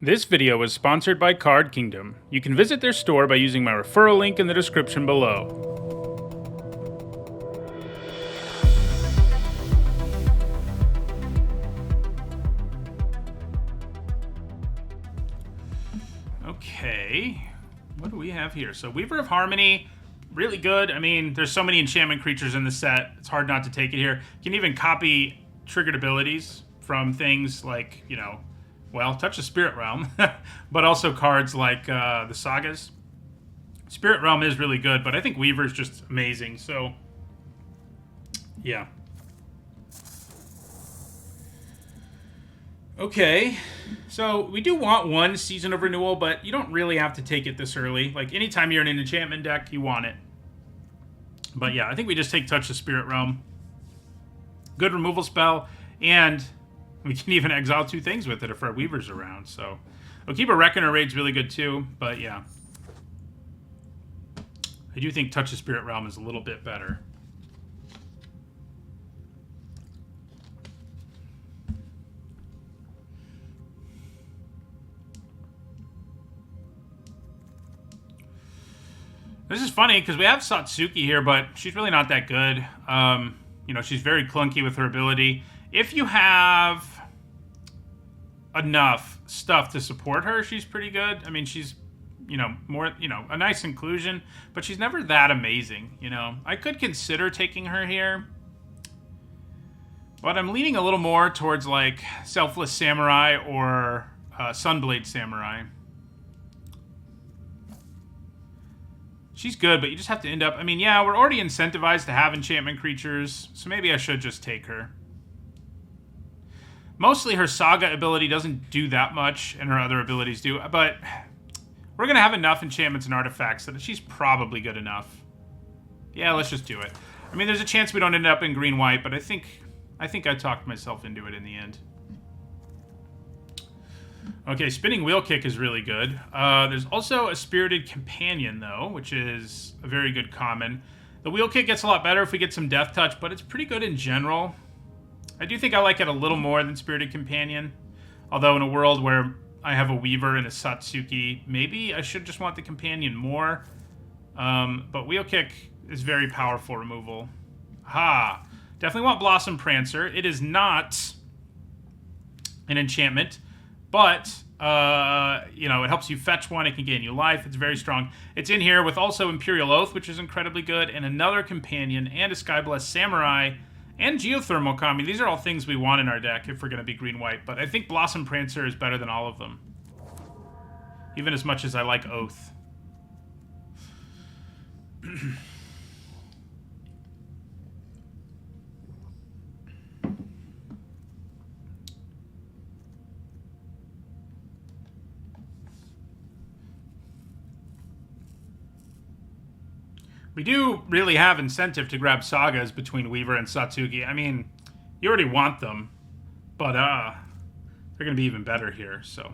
This video is sponsored by Card Kingdom. You can visit their store by using my referral link in the description below. Okay, what do we have here? So Weaver of Harmony, really good. I mean, there's so many enchantment creatures in the set, it's hard not to take it here. You can even copy triggered abilities from things like, you know, well, Touch the Spirit Realm, but also cards like the Sagas. Spirit Realm is really good, but I think Weaver is just amazing, so yeah. Okay, so we do want one Season of Renewal, but you don't really have to take it this early. Like, anytime you're in an enchantment deck, you want it. But yeah, I think we just take Touch the Spirit Realm. Good removal spell, and we can even exile two things with it if our Weaver's around, so. Okiba Reckoner Raid's really good too, but yeah. I do think Touch the Spirit Realm is a little bit better. This is funny, because we have Satsuki here, but she's really not that good. You know, she's very clunky with her ability. If you have enough stuff to support her, she's pretty good. I mean, she's, you know, more, you know, a nice inclusion, but she's never that amazing, you know. I could consider taking her here, but I'm leaning a little more towards, like, Selfless Samurai or Sunblade Samurai. She's good, but you just have to end up... I mean, yeah, we're already incentivized to have enchantment creatures, so maybe I should just take her. Mostly her Saga ability doesn't do that much, and her other abilities do, but we're going to have enough enchantments and artifacts that she's probably good enough. Yeah, let's just do it. I mean, there's a chance we don't end up in green-white, but I think I talked myself into it in the end. Okay, Spinning Wheel Kick is really good. There's also a Spirited Companion, though, which is a very good common. The Wheel Kick gets a lot better if we get some Death Touch, but it's pretty good in general. I do think I like it a little more than Spirited Companion. Although in a world where I have a Weaver and a Satsuki, maybe I should just want the Companion more. But Wheel Kick is very powerful removal. Ha! Definitely want Blossom Prancer. It is not an enchantment, but, you know, it helps you fetch one. It can gain you life. It's very strong. It's in here with also Imperial Oath, which is incredibly good, and another Companion, and a Skyblessed Samurai, and Geothermal Kami. These are all things we want in our deck if we're going to be green-white, but I think Blossom Prancer is better than all of them. Even as much as I like Oath. We do really have incentive to grab Sagas between Weaver and Satsuki. I mean, you already want them, but they're going to be even better here, so.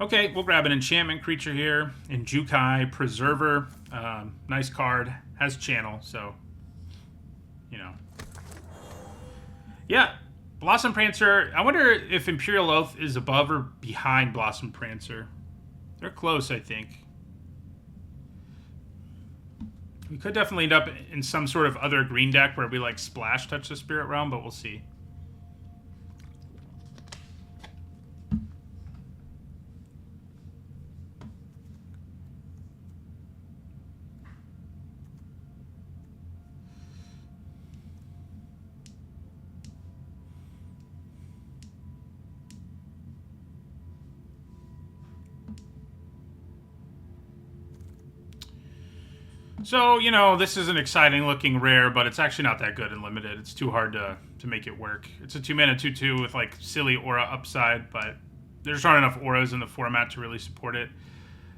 Okay, we'll grab an enchantment creature here in Jukai, Preserver. Nice card, has channel, so, you know. Yeah, Blossom Prancer. I wonder if Imperial Oath is above or behind Blossom Prancer. They're close, I think. We could definitely end up in some sort of other green deck where we, like, splash Touch the Spirit Realm, but we'll see. So, you know, this is an exciting looking rare, but it's actually not that good in limited. It's too hard to make it work. It's a 2-mana 2/2 with, like, silly aura upside, but there's not enough auras in the format to really support it.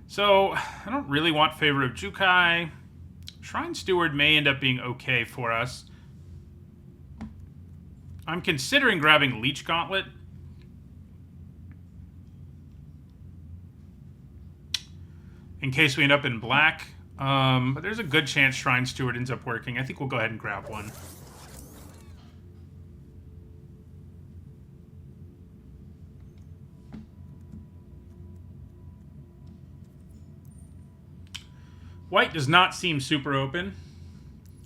So, I don't really want Favor of Jukai. Shrine Steward may end up being okay for us. I'm considering grabbing Leech Gauntlet. In case we end up in black. But there's a good chance Shrine Steward ends up working. I think we'll go ahead and grab one. White does not seem super open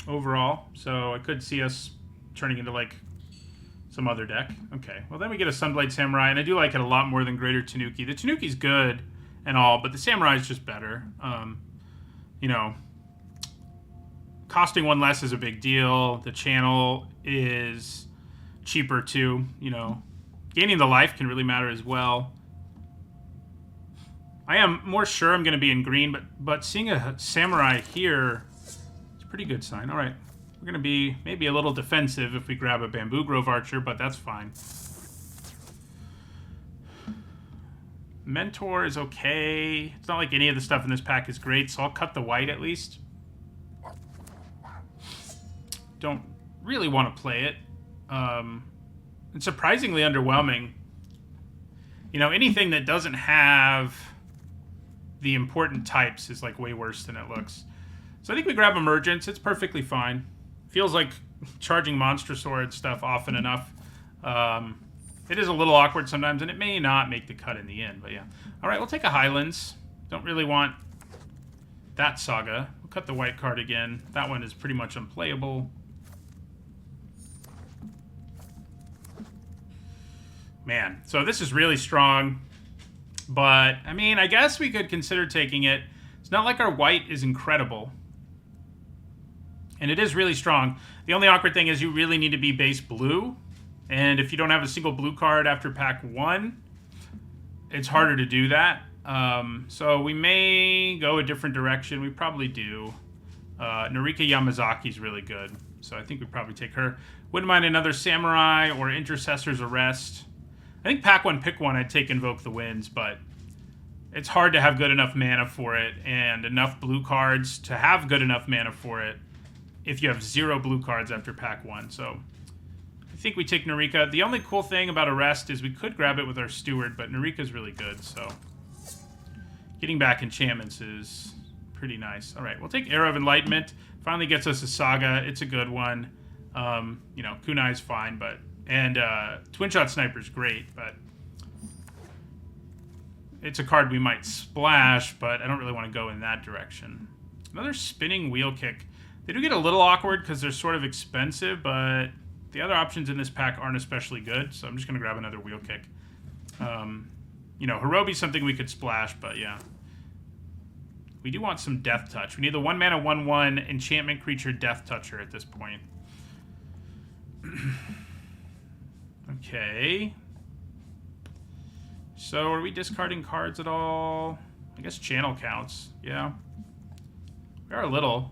overall, so I could see us turning into, like, some other deck. Okay, well, then we get a Sunblade Samurai, and I do like it a lot more than Greater Tanuki. The Tanuki's good and all, but the Samurai is just better. You know, costing one less is a big deal. The channel is cheaper, too. You know, gaining the life can really matter as well. I am more sure I'm going to be in green, but seeing a Samurai here is a pretty good sign. All right. We're going to be maybe a little defensive if we grab a Bamboo Grove Archer, but that's fine. Mentor is okay. It's not like any of the stuff in this pack is great, so I'll cut the white at least. Don't really want to play it. It's surprisingly underwhelming. You know, anything that doesn't have the important types is, like, way worse than it looks. So I think we grab Emergence. It's perfectly fine. Feels like charging Monster Sword stuff often enough. It is a little awkward sometimes, and it may not make the cut in the end, but yeah. All right, we'll take a Highlands. Don't really want that Saga. We'll cut the white card again. That one is pretty much unplayable. Man, so this is really strong. But, I mean, I guess we could consider taking it. It's not like our white is incredible. And it is really strong. The only awkward thing is you really need to be base blue. And if you don't have a single blue card after pack 1, it's harder to do that. So we may go a different direction. We probably do. Narika Yamazaki is really good. So I think we'd probably take her. Wouldn't mind another Samurai or Intercessor's Arrest. I think pack 1, pick 1, I'd take Invoke the Winds, but it's hard to have good enough mana for it and enough blue cards to have good enough mana for it if you have 0 blue cards after pack 1. So I think we take Narika. The only cool thing about Arrest is we could grab it with our Steward, but Narika's really good, so getting back enchantments is pretty nice. All right, we'll take Arrow of Enlightenment. Finally gets us a Saga. It's a good one. You know, Kunai's fine, but... And Twin Shot Sniper's great, but it's a card we might splash, but I don't really want to go in that direction. Another Spinning Wheel Kick. They do get a little awkward because they're sort of expensive, but the other options in this pack aren't especially good, so I'm just going to grab another Wheel Kick. You know, Hirobi's something we could splash, but yeah. We do want some Death Touch. We need the 1 mana 1/1 enchantment creature Death Toucher at this point. Okay. So, are we discarding cards at all? I guess Channel counts. Yeah. We are a little.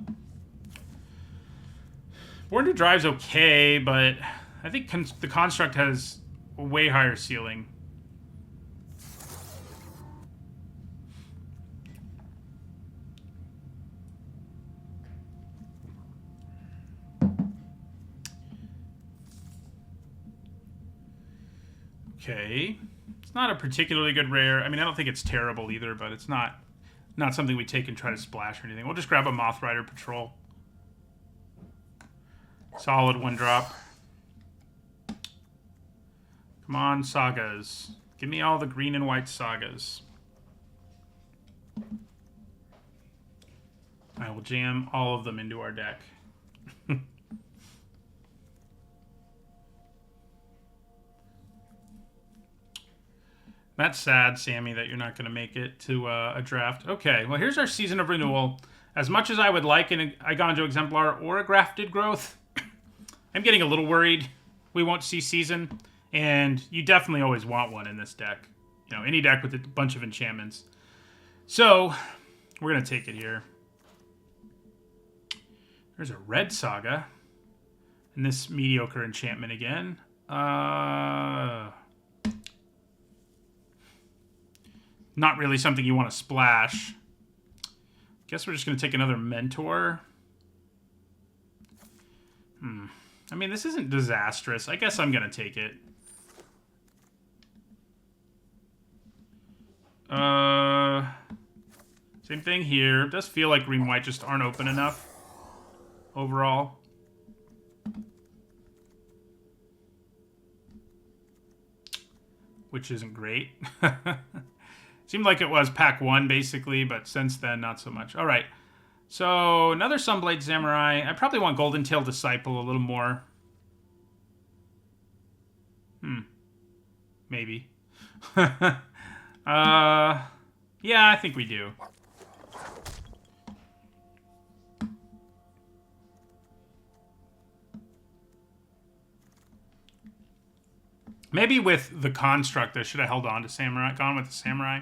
Born to Drive's okay, but I think the Construct has a way higher ceiling. Okay. It's not a particularly good rare. I mean, I don't think it's terrible either, but it's not something we take and try to splash or anything. We'll just grab a Moth Rider Patrol. Solid 1-drop. Come on, Sagas. Give me all the green and white Sagas. I will jam all of them into our deck. That's sad, Sammy, that you're not going to make it to a draft. Okay, well, here's our Season of Renewal. As much as I would like an Igonjo Exemplar or a Grafted Growth, I'm getting a little worried we won't see Season, and you definitely always want one in this deck. You know, any deck with a bunch of enchantments. So, we're going to take it here. There's a Red Saga. And this mediocre enchantment again. Not really something you want to splash. Guess we're just going to take another Mentor. I mean, this isn't disastrous. I guess I'm going to take it. Same thing here. It does feel like green-white just aren't open enough overall. Which isn't great. Seemed like it was pack 1, basically, but since then, not so much. All right. So, another Sunblade Samurai. I probably want Golden Tail Disciple a little more. Maybe. Yeah, I think we do. Maybe with the construct, I should have held on to Samurai. Gone with the Samurai.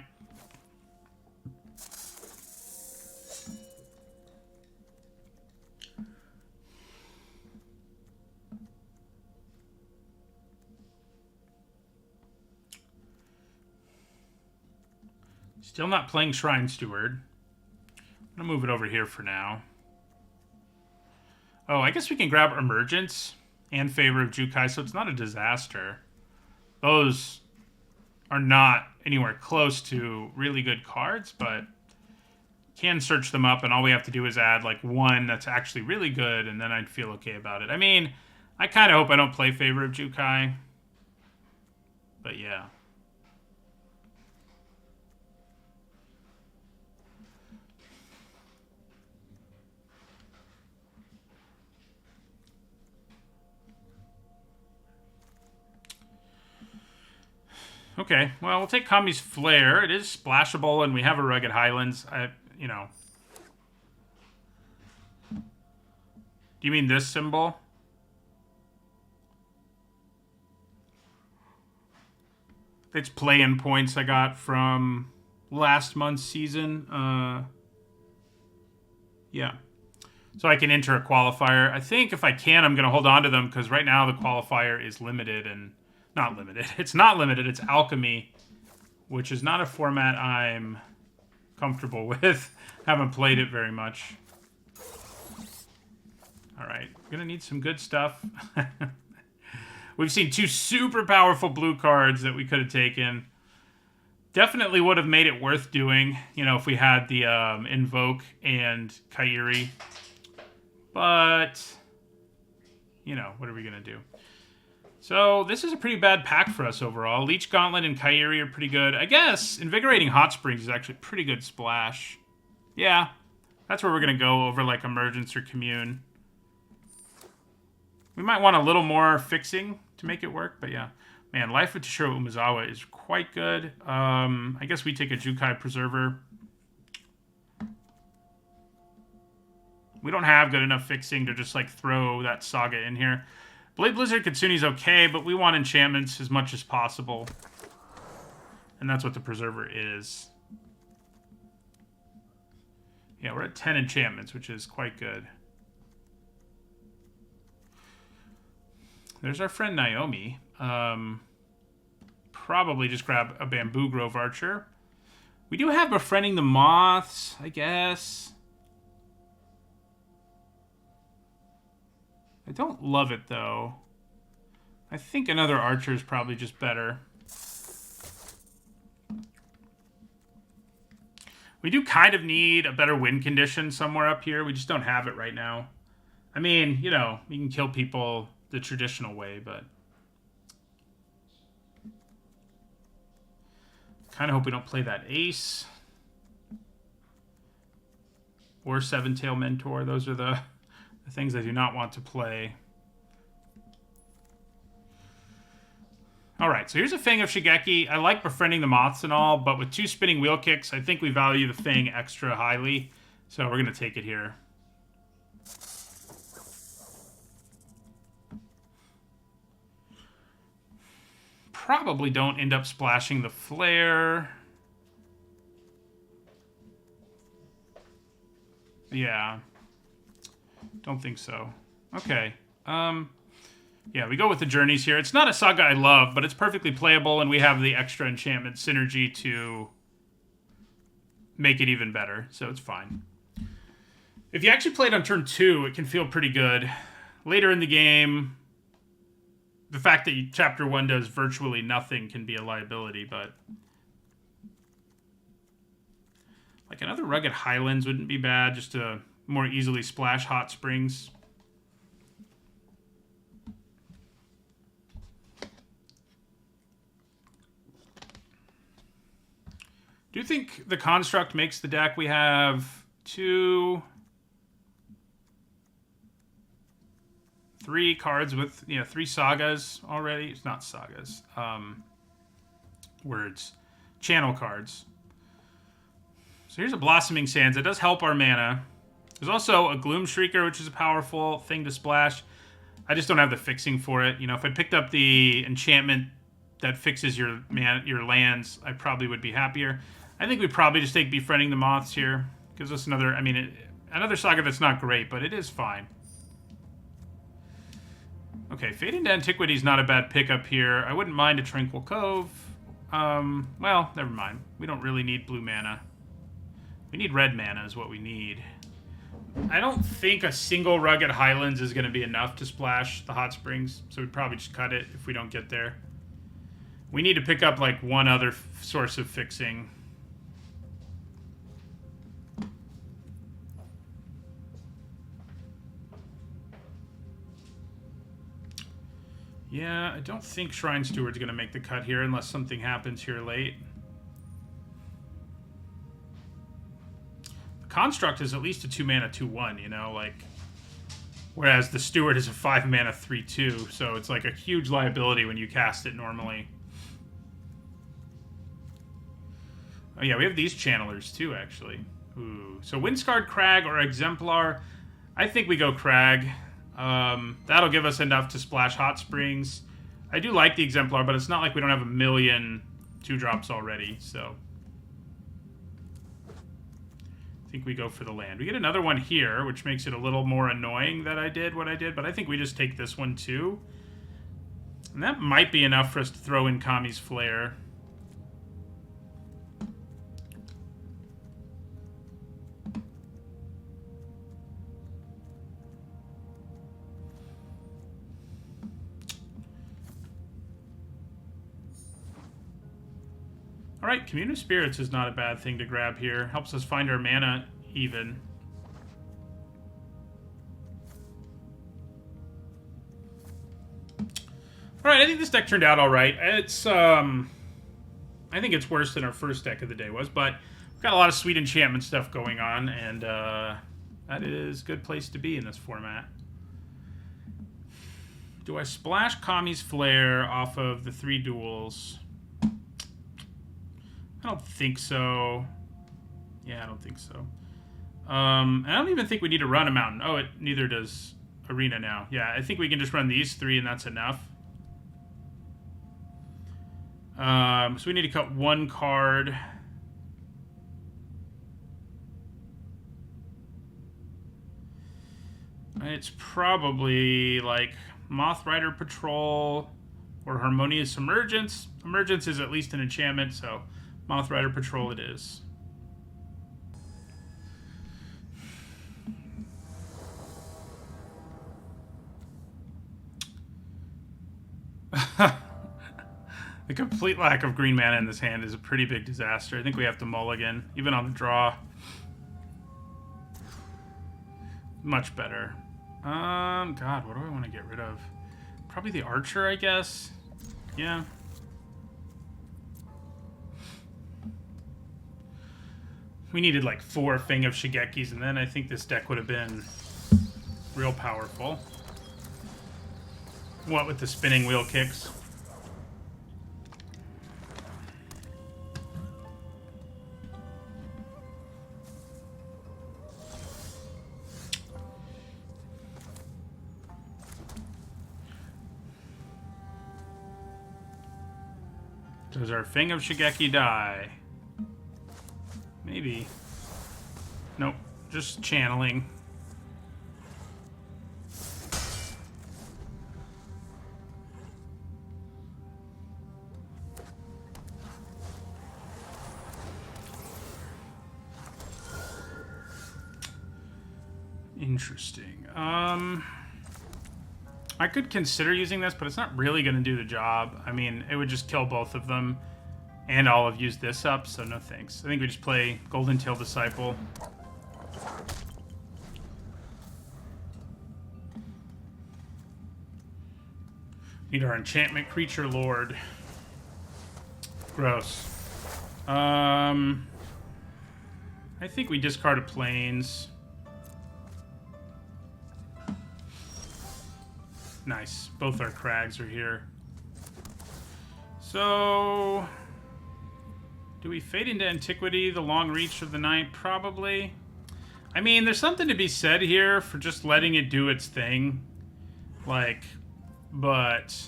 Still not playing Shrine Steward. I'm going to move it over here for now. Oh, I guess we can grab Emergence and Favor of Jukai, so it's not a disaster. Those are not anywhere close to really good cards, but can search them up, and all we have to do is add like one that's actually really good, and then I'd feel okay about it. I mean, I kind of hope I don't play Favor of Jukai, but yeah. Okay, well, we'll take Kami's Flare. It is splashable, and we have a Rugged Highlands. You know. Do you mean this symbol? It's play-in points I got from last month's season. Yeah. So I can enter a qualifier. I think if I can, I'm going to hold on to them, because right now the qualifier is limited and... Not limited. It's not limited. It's Alchemy, which is not a format I'm comfortable with. Haven't played it very much. All right. We're going to need some good stuff. We've seen two super powerful blue cards that we could have taken. Definitely would have made it worth doing, you know, if we had the Invoke and Kairi. But, you know, what are we going to do? So, this is a pretty bad pack for us overall. Leech Gauntlet and Kairi are pretty good. I guess Invigorating Hot Springs is actually a pretty good splash. Yeah, that's where we're going to go over, like, Emergence or Commune. We might want a little more fixing to make it work, but yeah. Man, Life of Toshiro Umezawa is quite good. I guess we take a Jukai Preserver. We don't have good enough fixing to just, like, throw that Saga in here. Blade Blizzard Kitsune's okay, but we want enchantments as much as possible. And that's what the Preserver is. Yeah, we're at 10 enchantments, which is quite good. There's our friend Naomi. Probably just grab a Bamboo Grove Archer. We do have Befriending the Moths, I guess. I don't love it, though. I think another Archer is probably just better. We do kind of need a better win condition somewhere up here. We just don't have it right now. I mean, you know, you can kill people the traditional way, but... kind of hope we don't play that Ace. Or Seven Tail Mentor. Those are the things I do not want to play. Alright, so here's a Fang of Shigeki. I like Befriending the Moths and all, but with two spinning wheel kicks, I think we value the Fang extra highly. So we're going to take it here. Probably don't end up splashing the Flare. Yeah. Don't think so. Okay. Yeah, we go with the Journeys here. It's not a Saga I love, but it's perfectly playable, and we have the extra enchantment synergy to make it even better, so it's fine. If you actually play it on turn 2, it can feel pretty good. Later in the game, the fact that Chapter 1 does virtually nothing can be a liability, but... like another Rugged Highlands wouldn't be bad, just to more easily splash Hot Springs. Do you think the construct makes the deck? We have 2, 3 cards with, 3 sagas already. It's not sagas. Words. Channel cards. So here's a Blossoming Sands. It does help our mana. There's also a Gloom Shrieker, which is a powerful thing to splash. I just don't have the fixing for it. If I picked up the enchantment that fixes your lands, I probably would be happier. I think we probably just take Befriending the Moths here. Gives us another, another saga that's not great, but it is fine. Okay, Fade into Antiquity is not a bad pickup here. I wouldn't mind a Tranquil Cove. Well, never mind. We don't really need blue mana. We need red mana is what we need. I don't think a single Rugged Highlands is going to be enough to splash the Hot Springs, so we'd probably just cut it if we don't get there. We need to pick up, like, one other source of fixing. Yeah, I don't think Shrine Steward's going to make the cut here unless something happens here late. The Construct is at least a 2-mana 2/1, like... Whereas the Steward is a 5-mana 3/2, so it's like a huge liability when you cast it normally. Oh yeah, we have these Channelers too, actually. Ooh. So Windscarred Crag or Exemplar. I think we go Crag. That'll give us enough to splash Hot Springs. I do like the Exemplar, but it's not like we don't have a million 2-drops already, so... I think we go for the land. We get another one here, which makes it a little more annoying that I did what I did, but I think we just take this one too. And that might be enough for us to throw in Kami's Flare. Alright, Commune of Spirits is not a bad thing to grab here. Helps us find our mana even. Alright, I think this deck turned out alright. It's, I think it's worse than our first deck of the day was, but we've got a lot of sweet enchantment stuff going on, and that is a good place to be in this format. Do I splash Kami's Flare off of the 3 duels? I don't think so. Yeah, I don't think so. I don't even think we need to run a mountain. Oh, neither does Arena now. Yeah, I think we can just run these 3 and that's enough. So we need to cut 1 card. It's probably like Moth Rider Patrol or Harmonious Emergence. Emergence is at least an enchantment, so Moth Rider Patrol it is. The complete lack of green mana in this hand is a pretty big disaster. I think we have to mulligan, even on the draw. Much better. God, what do I want to get rid of? Probably the Archer, I guess. Yeah. We needed like 4 Fang of Shigekis, and then I think this deck would have been real powerful. What with the spinning wheel kicks? Does our Fang of Shigeki die? Maybe. Nope. Just channeling. Interesting. I could consider using this, but it's not really going to do the job. I mean, it would just kill both of them. And I'll have used this up, so no thanks. I think we just play Golden Tail Disciple. Need our enchantment creature lord. Gross. I think we discard a plains. Nice. Both our crags are here. So, do we fade into antiquity, the long reach of the night? Probably. I mean, there's something to be said here for just letting it do its thing. Like, but...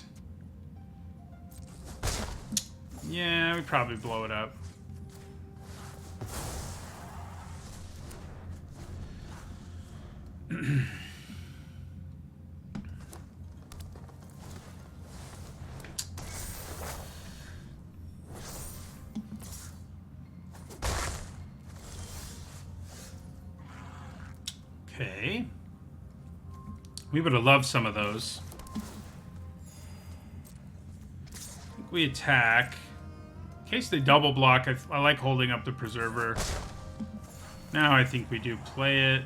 yeah, we probably blow it up. Okay. We would have loved some of those. I think we attack. In case they double block, I like holding up the Preserver. Now I think we do play it.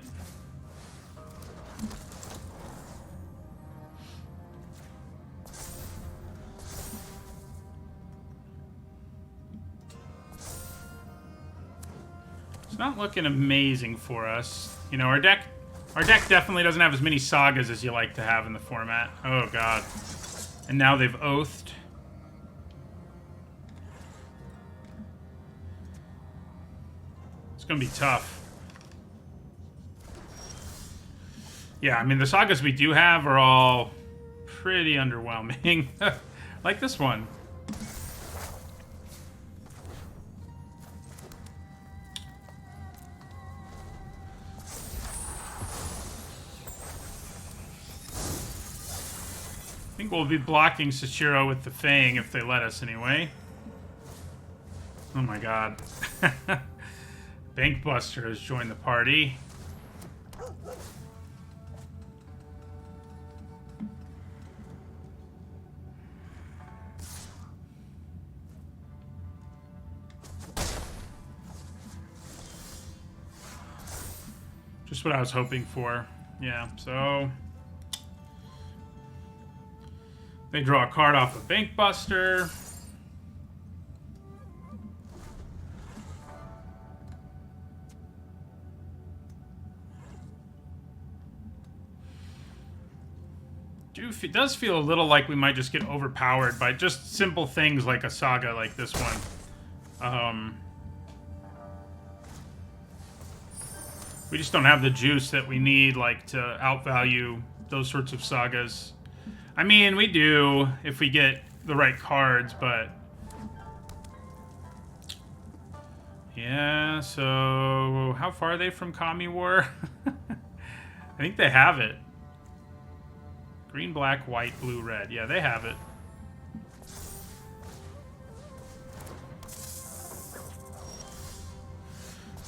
It's not looking amazing for us. You know, our deck definitely doesn't have as many sagas as you like to have in the format. Oh, God. And now they've oathed. It's going to be tough. Yeah, I mean, the sagas we do have are all pretty underwhelming. Like this one. I think we'll be blocking Sashiro with the Fang if they let us anyway. Oh my god. Bankbuster has joined the party. Just what I was hoping for. Yeah, so... they draw a card off of Bankbuster. It does feel a little like we might just get overpowered by just simple things like a saga like this one. We just don't have the juice that we need, like, to outvalue those sorts of sagas. I mean, we do if we get the right cards, but... yeah, so... how far are they from Kami War? I think they have it. Green, black, white, blue, red. Yeah, they have it.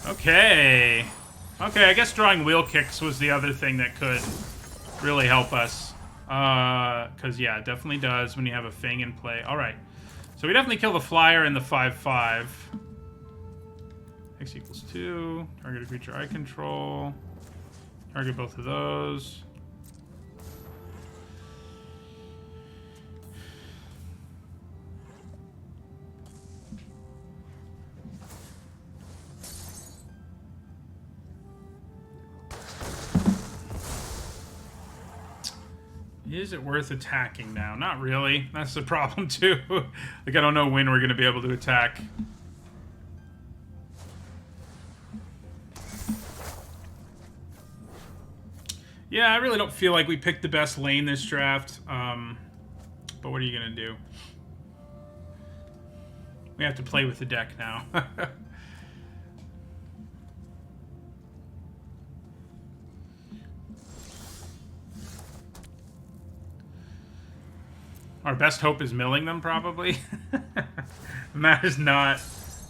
Okay. Okay, I guess drawing wheel kicks was the other thing that could really help us. Because, yeah, it definitely does when you have a Fang in play. Alright. So we definitely kill the flyer and the 5/5. X equals 2. Target a creature I control. Target both of those. Is it worth attacking now? Not really. That's the problem, too. Like, I don't know when we're going to be able to attack. Yeah, I really don't feel like we picked the best lane this draft. But what are you going to do? We have to play with the deck now. Our best hope is milling them, probably. That is not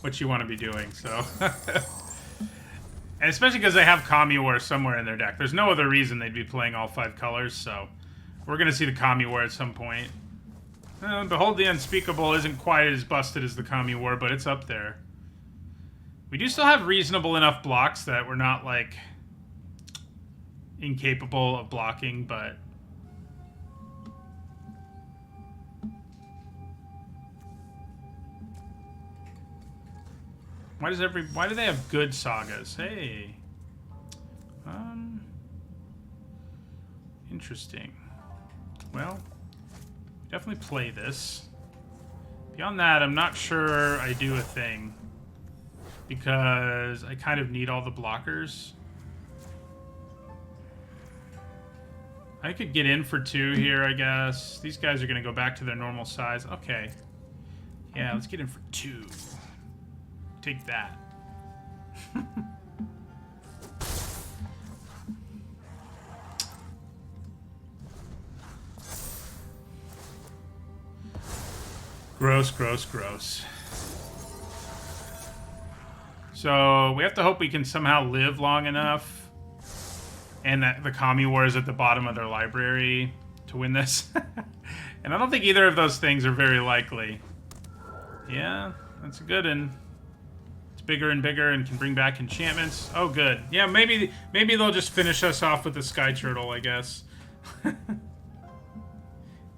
what you want to be doing, so... and especially because they have Kami War somewhere in their deck. There's no other reason they'd be playing all 5 colors, so... we're going to see the Kami War at some point. Behold the Unspeakable isn't quite as busted as the Kami War, but it's up there. We do still have reasonable enough blocks that we're not, like... incapable of blocking, but... why do they have good sagas? Hey. Interesting. well, definitely play this. Beyond that, I'm not sure I do a thing. Because I kind of need all the blockers. I could get in for 2 here, I guess. These guys are going to go back to their normal size. Okay. Yeah, let's get in for 2. Take that. Gross, gross, gross. So we have to hope we can somehow live long enough and that the commie war is at the bottom of their library to win this. And I don't think either of those things are very likely. Yeah, that's a good one. It's bigger and bigger and can bring back enchantments. Oh, good. Yeah, maybe they'll just finish us off with the Sky Turtle, I guess.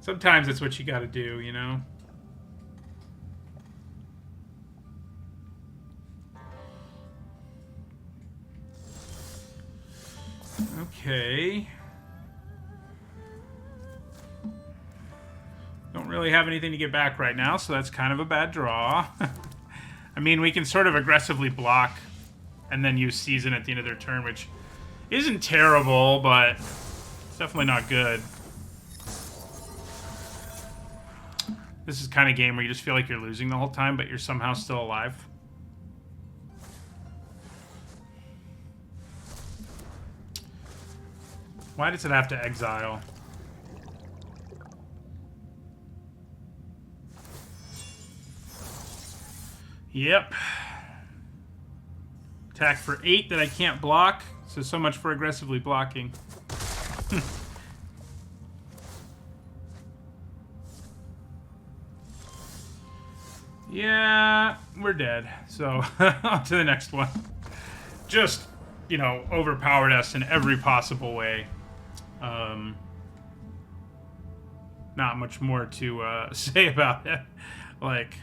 Sometimes that's what you gotta do, you know? Okay. Don't really have anything to get back right now, so that's kind of a bad draw. I mean, we can sort of aggressively block and then use Season at the end of their turn, which isn't terrible, but it's definitely not good. This is the kind of game where you just feel like you're losing the whole time, but you're somehow still alive. Why does it have to exile? Yep. Attack for 8 that I can't block. So much for aggressively blocking. Yeah, we're dead. So, on to the next one. Just, you know, overpowered us in every possible way. Not much more to say about it. Like,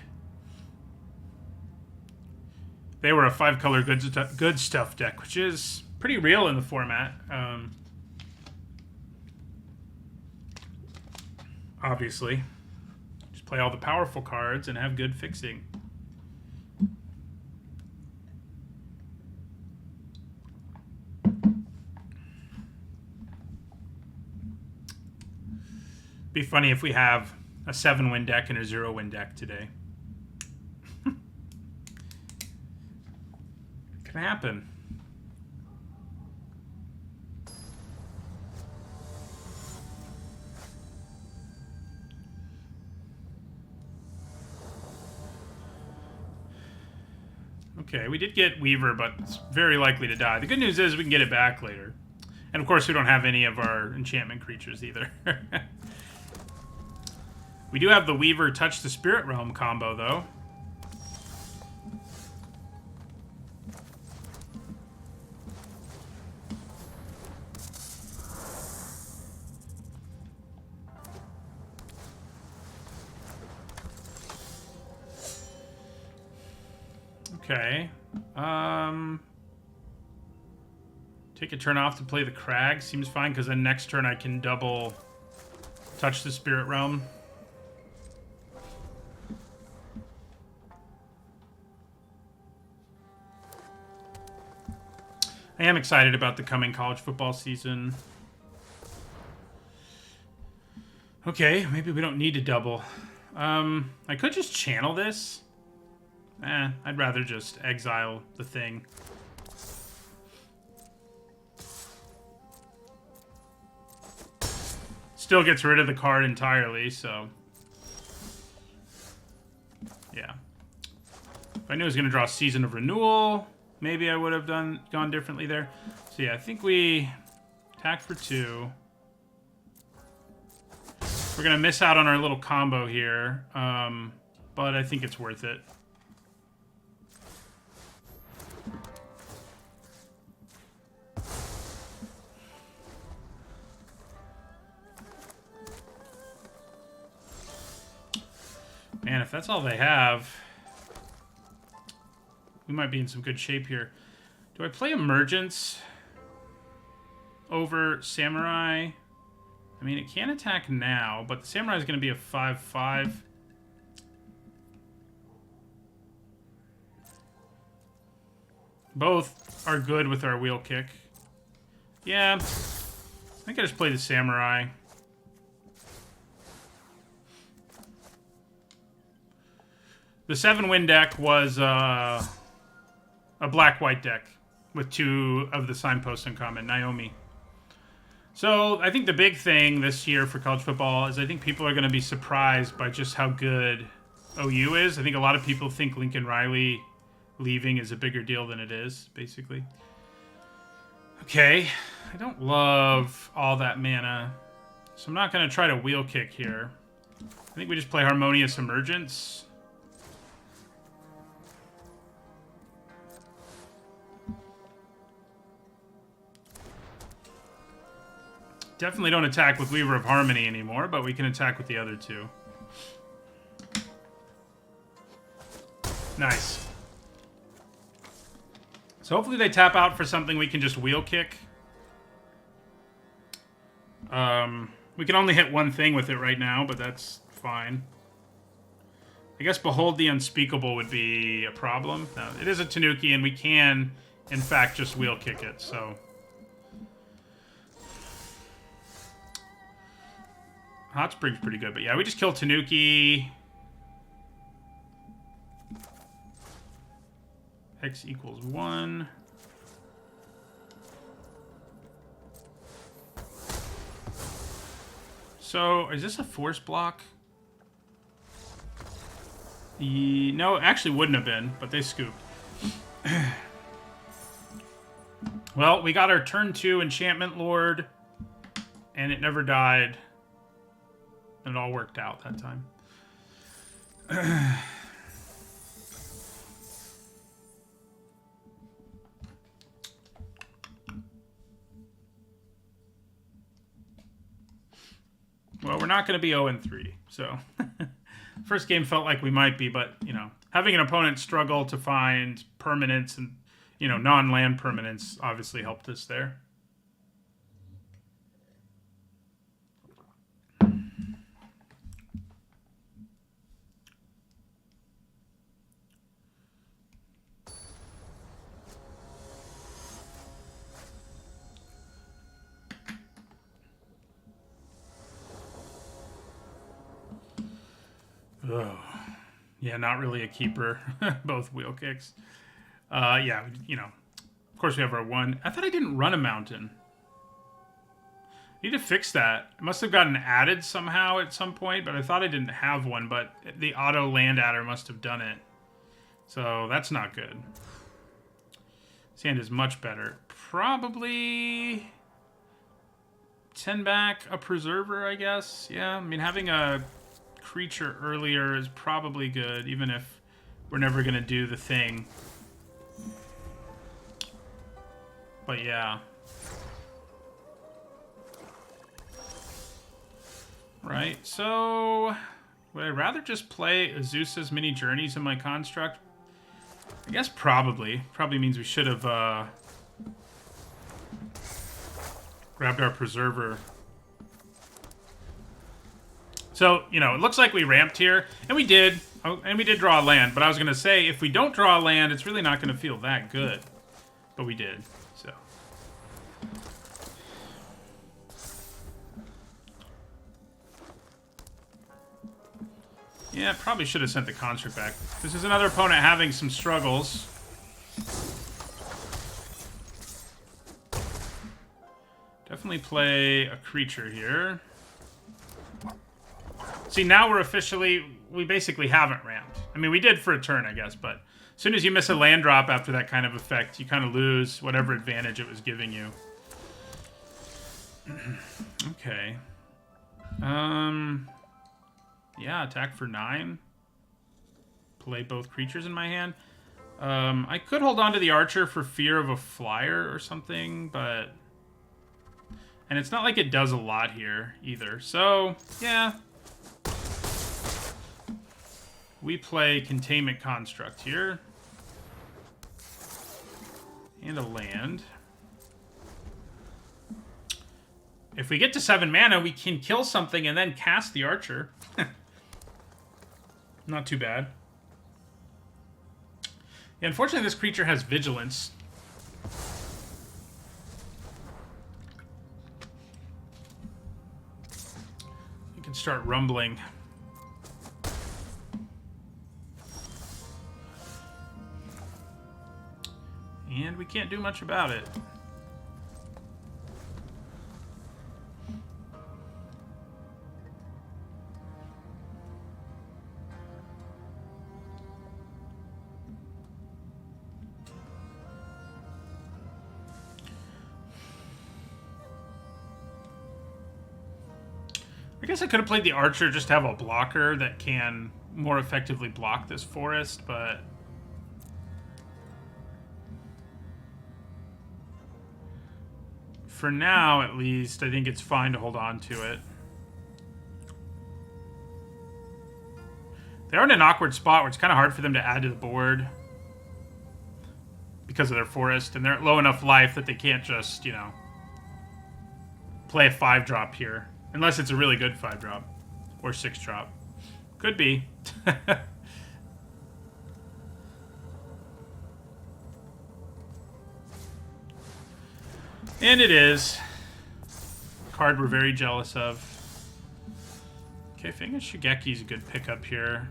they were a 5-color good stuff deck, which is pretty real in the format. Obviously. Just play all the powerful cards and have good fixing. Be funny if we have a 7-win deck and a 0-win deck today. Can happen. Okay, we did get Weaver, but it's very likely to die. The good news is we can get it back later. And of course we don't have any of our enchantment creatures either. We do have the Weaver Touch the Spirit Realm combo, though. Okay. Take a turn off to play the Crag. Seems fine, because then next turn I can double Touch the Spirit Realm. I am excited about the coming college football season. Okay, maybe we don't need to double. I could just channel this. I'd rather just exile the thing. Still gets rid of the card entirely, so... yeah. If I knew I was going to draw Season of Renewal, maybe I would have gone differently there. So yeah, I think we attack for 2. We're going to miss out on our little combo here, but I think it's worth it. Man, if that's all they have, we might be in some good shape here. Do I play Emergence over Samurai? I mean, it can attack now, but the samurai is going to be a 5/5. Both are good with our wheel kick. Yeah, I think I just play the samurai. The 7-win deck was a black-white deck with 2 of the signposts in common, Naomi. So I think the big thing this year for college football is I think people are going to be surprised by just how good OU is. I think a lot of people think Lincoln Riley leaving is a bigger deal than it is, basically. Okay, I don't love all that mana, so I'm not going to try to wheel kick here. I think we just play Harmonious Emergence. Definitely don't attack with Weaver of Harmony anymore, but we can attack with the other 2. Nice. So hopefully they tap out for something we can just wheel kick. We can only hit one thing with it right now, but that's fine. I guess Behold the Unspeakable would be a problem. No, it is a Tanuki, and we can, in fact, just wheel kick it, so... Hot Spring's pretty good, but yeah, we just kill Tanuki. X equals 1. So, is this a force block? No, it actually wouldn't have been, but they scooped. Well, we got our turn 2 Enchantment Lord, and it never died. It all worked out that time. Well, we're not going to be 0-3, so... First game felt like we might be, but, you know, having an opponent struggle to find permanents and, you know, non-land permanents obviously helped us there. Oh, yeah, not really a keeper. Both wheel kicks. Yeah, you know, of course we have our 1. I thought I didn't run a mountain. Need to fix that. It must have gotten added somehow at some point, but I thought I didn't have one, but the auto land adder must have done it. So that's not good. This hand is much better. Probably 10 back, a preserver, I guess. Yeah, I mean, having a creature earlier is probably good, even if we're never going to do the thing. But yeah. Right, so... would I rather just play Azusa's Mini Journeys in my construct? I guess probably. Probably means we should have grabbed our preserver. So, you know, it looks like we ramped here, and we did. Oh, and we did draw a land, but I was going to say, if we don't draw a land, it's really not going to feel that good. But we did, so. Yeah, probably should have sent the construct back. This is another opponent having some struggles. Definitely play a creature here. See, now we're officially... we basically haven't ramped. I mean, we did for a turn, I guess, but as soon as you miss a land drop after that kind of effect, you kind of lose whatever advantage it was giving you. Okay. Yeah, attack for 9. Play both creatures in my hand. I could hold on to the archer for fear of a flyer or something, but... and it's not like it does a lot here, either. So, yeah. We play Containment Construct here. And a land. If we get to 7 mana, we can kill something and then cast the archer. Not too bad. Yeah, unfortunately, this creature has vigilance. You can start rumbling. And we can't do much about it. I guess I could have played the archer just to have a blocker that can more effectively block this forest, but for now, at least, I think it's fine to hold on to it. They're in an awkward spot where it's kind of hard for them to add to the board because of their forest, and they're at low enough life that they can't just, you know, play a 5-drop here. Unless it's a really good 5-drop. Or 6-drop. Could be. And it is. Card we're very jealous of. Okay, I think Shigeki's a good pickup here.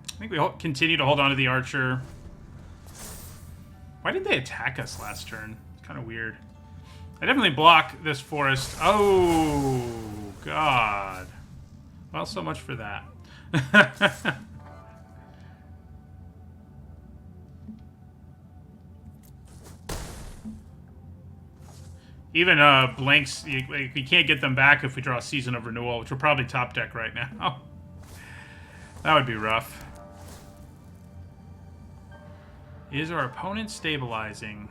I think we continue to hold on to the archer. Why did they attack us last turn? It's kind of weird. I definitely block this forest. Oh, God. Well, so much for that. Even blanks, we can't get them back if we draw Season of Renewal, which we're probably top deck right now. That would be rough. Is our opponent stabilizing?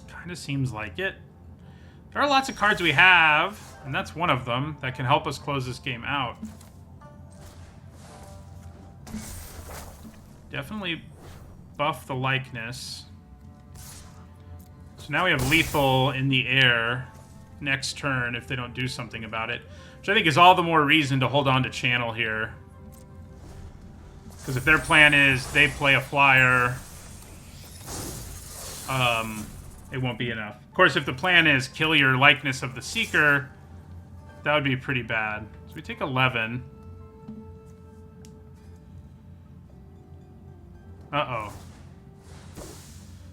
Kind of seems like it. There are lots of cards we have, and that's one of them that can help us close this game out. Definitely buff the likeness. So now we have lethal in the air next turn if they don't do something about it, which I think is all the more reason to hold on to channel here. Because if their plan is they play a flyer, it won't be enough. Of course, if the plan is kill your likeness of the Seeker, that would be pretty bad. So we take 11. Uh-oh.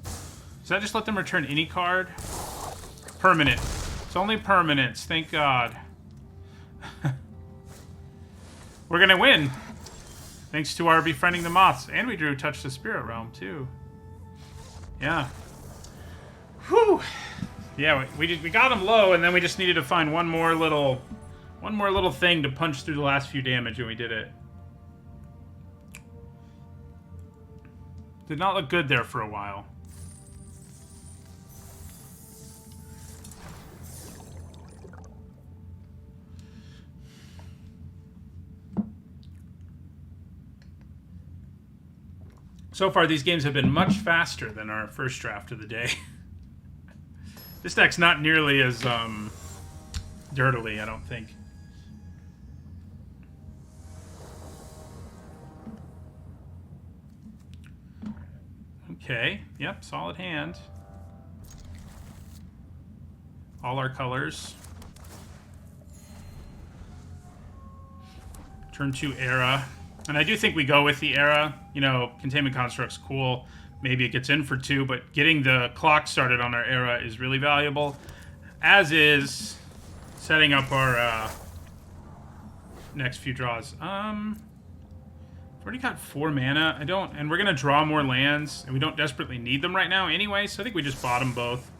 Does that just let them return any card? Permanent. It's only permanents, thank God. We're gonna win. Thanks to our befriending the moths. And we drew Touch the Spirit Realm, too. Yeah. Whew. Yeah, we got them low, and then we just needed to find one more little thing to punch through the last few damage, and we did it. Did not look good there for a while. So far, these games have been much faster than our first draft of the day. This deck's not nearly as dirtily, I don't think. Okay, yep, solid hand. All our colors. Turn 2 Era. And I do think we go with the Era. You know, Containment Construct's cool. Maybe it gets in for 2, but getting the clock started on our Era is really valuable. As is setting up our next few draws. I've already got 4 mana. And we're gonna draw more lands, and we don't desperately need them right now anyway, so I think we just bottom both.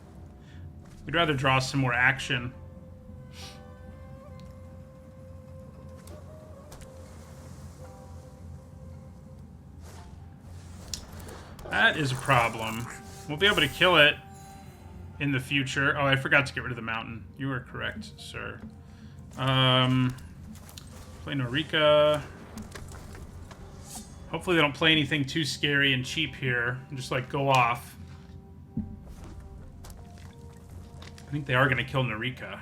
We'd rather draw some more action. That is a problem. We'll be able to kill it in the future. Oh, I forgot to get rid of the mountain. You are correct, sir. Play Norika. Hopefully they don't play anything too scary and cheap here and just, like, go off. I think they are going to kill Narika.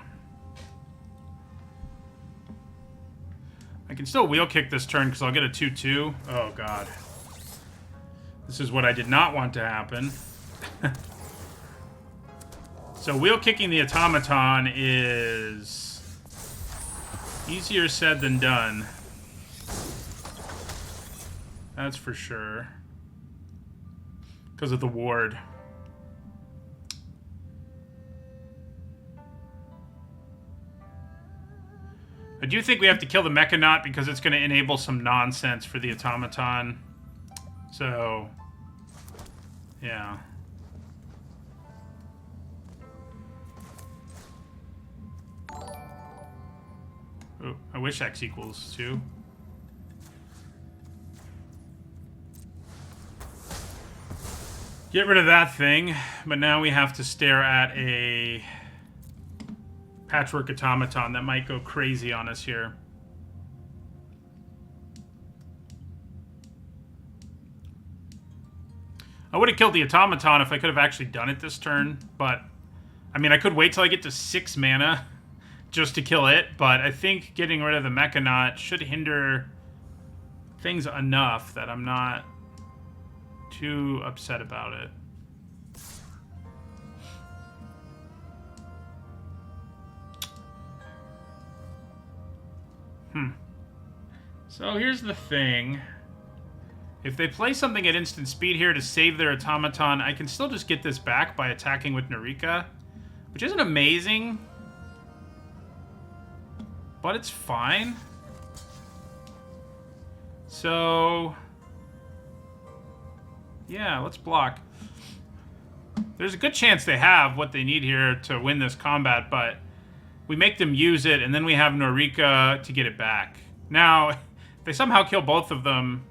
I can still wheel kick this turn because I'll get a 2-2. Oh, God. This is what I did not want to happen. So wheel kicking the automaton is easier said than done. That's for sure. Because of the ward. I do think we have to kill the Mechanaut because it's going to enable some nonsense for the automaton. So, yeah. Oh, I wish X equals 2. Get rid of that thing, but now we have to stare at a Patchwork Automaton that might go crazy on us here. I would have killed the Automaton if I could have actually done it this turn, but I mean, I could wait till I get to 6 mana just to kill it, but I think getting rid of the Mechanaut should hinder things enough that I'm not too upset about it. So here's the thing. If they play something at instant speed here to save their automaton, I can still just get this back by attacking with Narika, which isn't amazing, but it's fine. So, yeah, let's block. There's a good chance they have what they need here to win this combat, but we make them use it, and then we have Narika to get it back. Now, if they somehow kill both of them,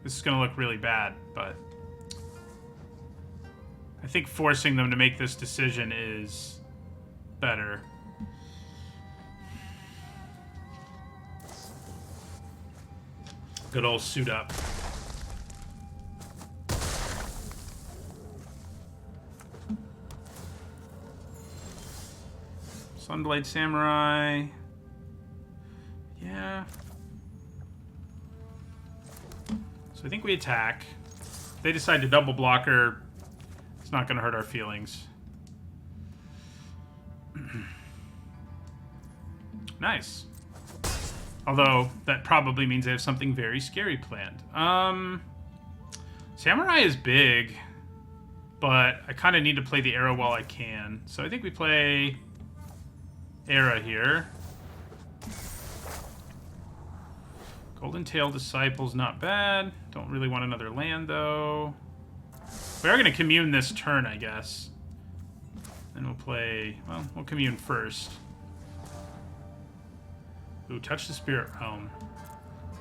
this is going to look really bad, but I think forcing them to make this decision is better. Good old suit up. Sunblade Samurai. Yeah. So I think we attack. If they decide to double blocker, it's not going to hurt our feelings. Nice. Although, that probably means they have something very scary planned. Samurai is big, but I kind of need to play the arrow while I can. So I think we play Era here. Golden Tail Disciple's not bad. Don't really want another land, though. We are going to commune this turn, I guess. Then we'll play... Well, we'll commune first. Ooh, Touch the Spirit Realm.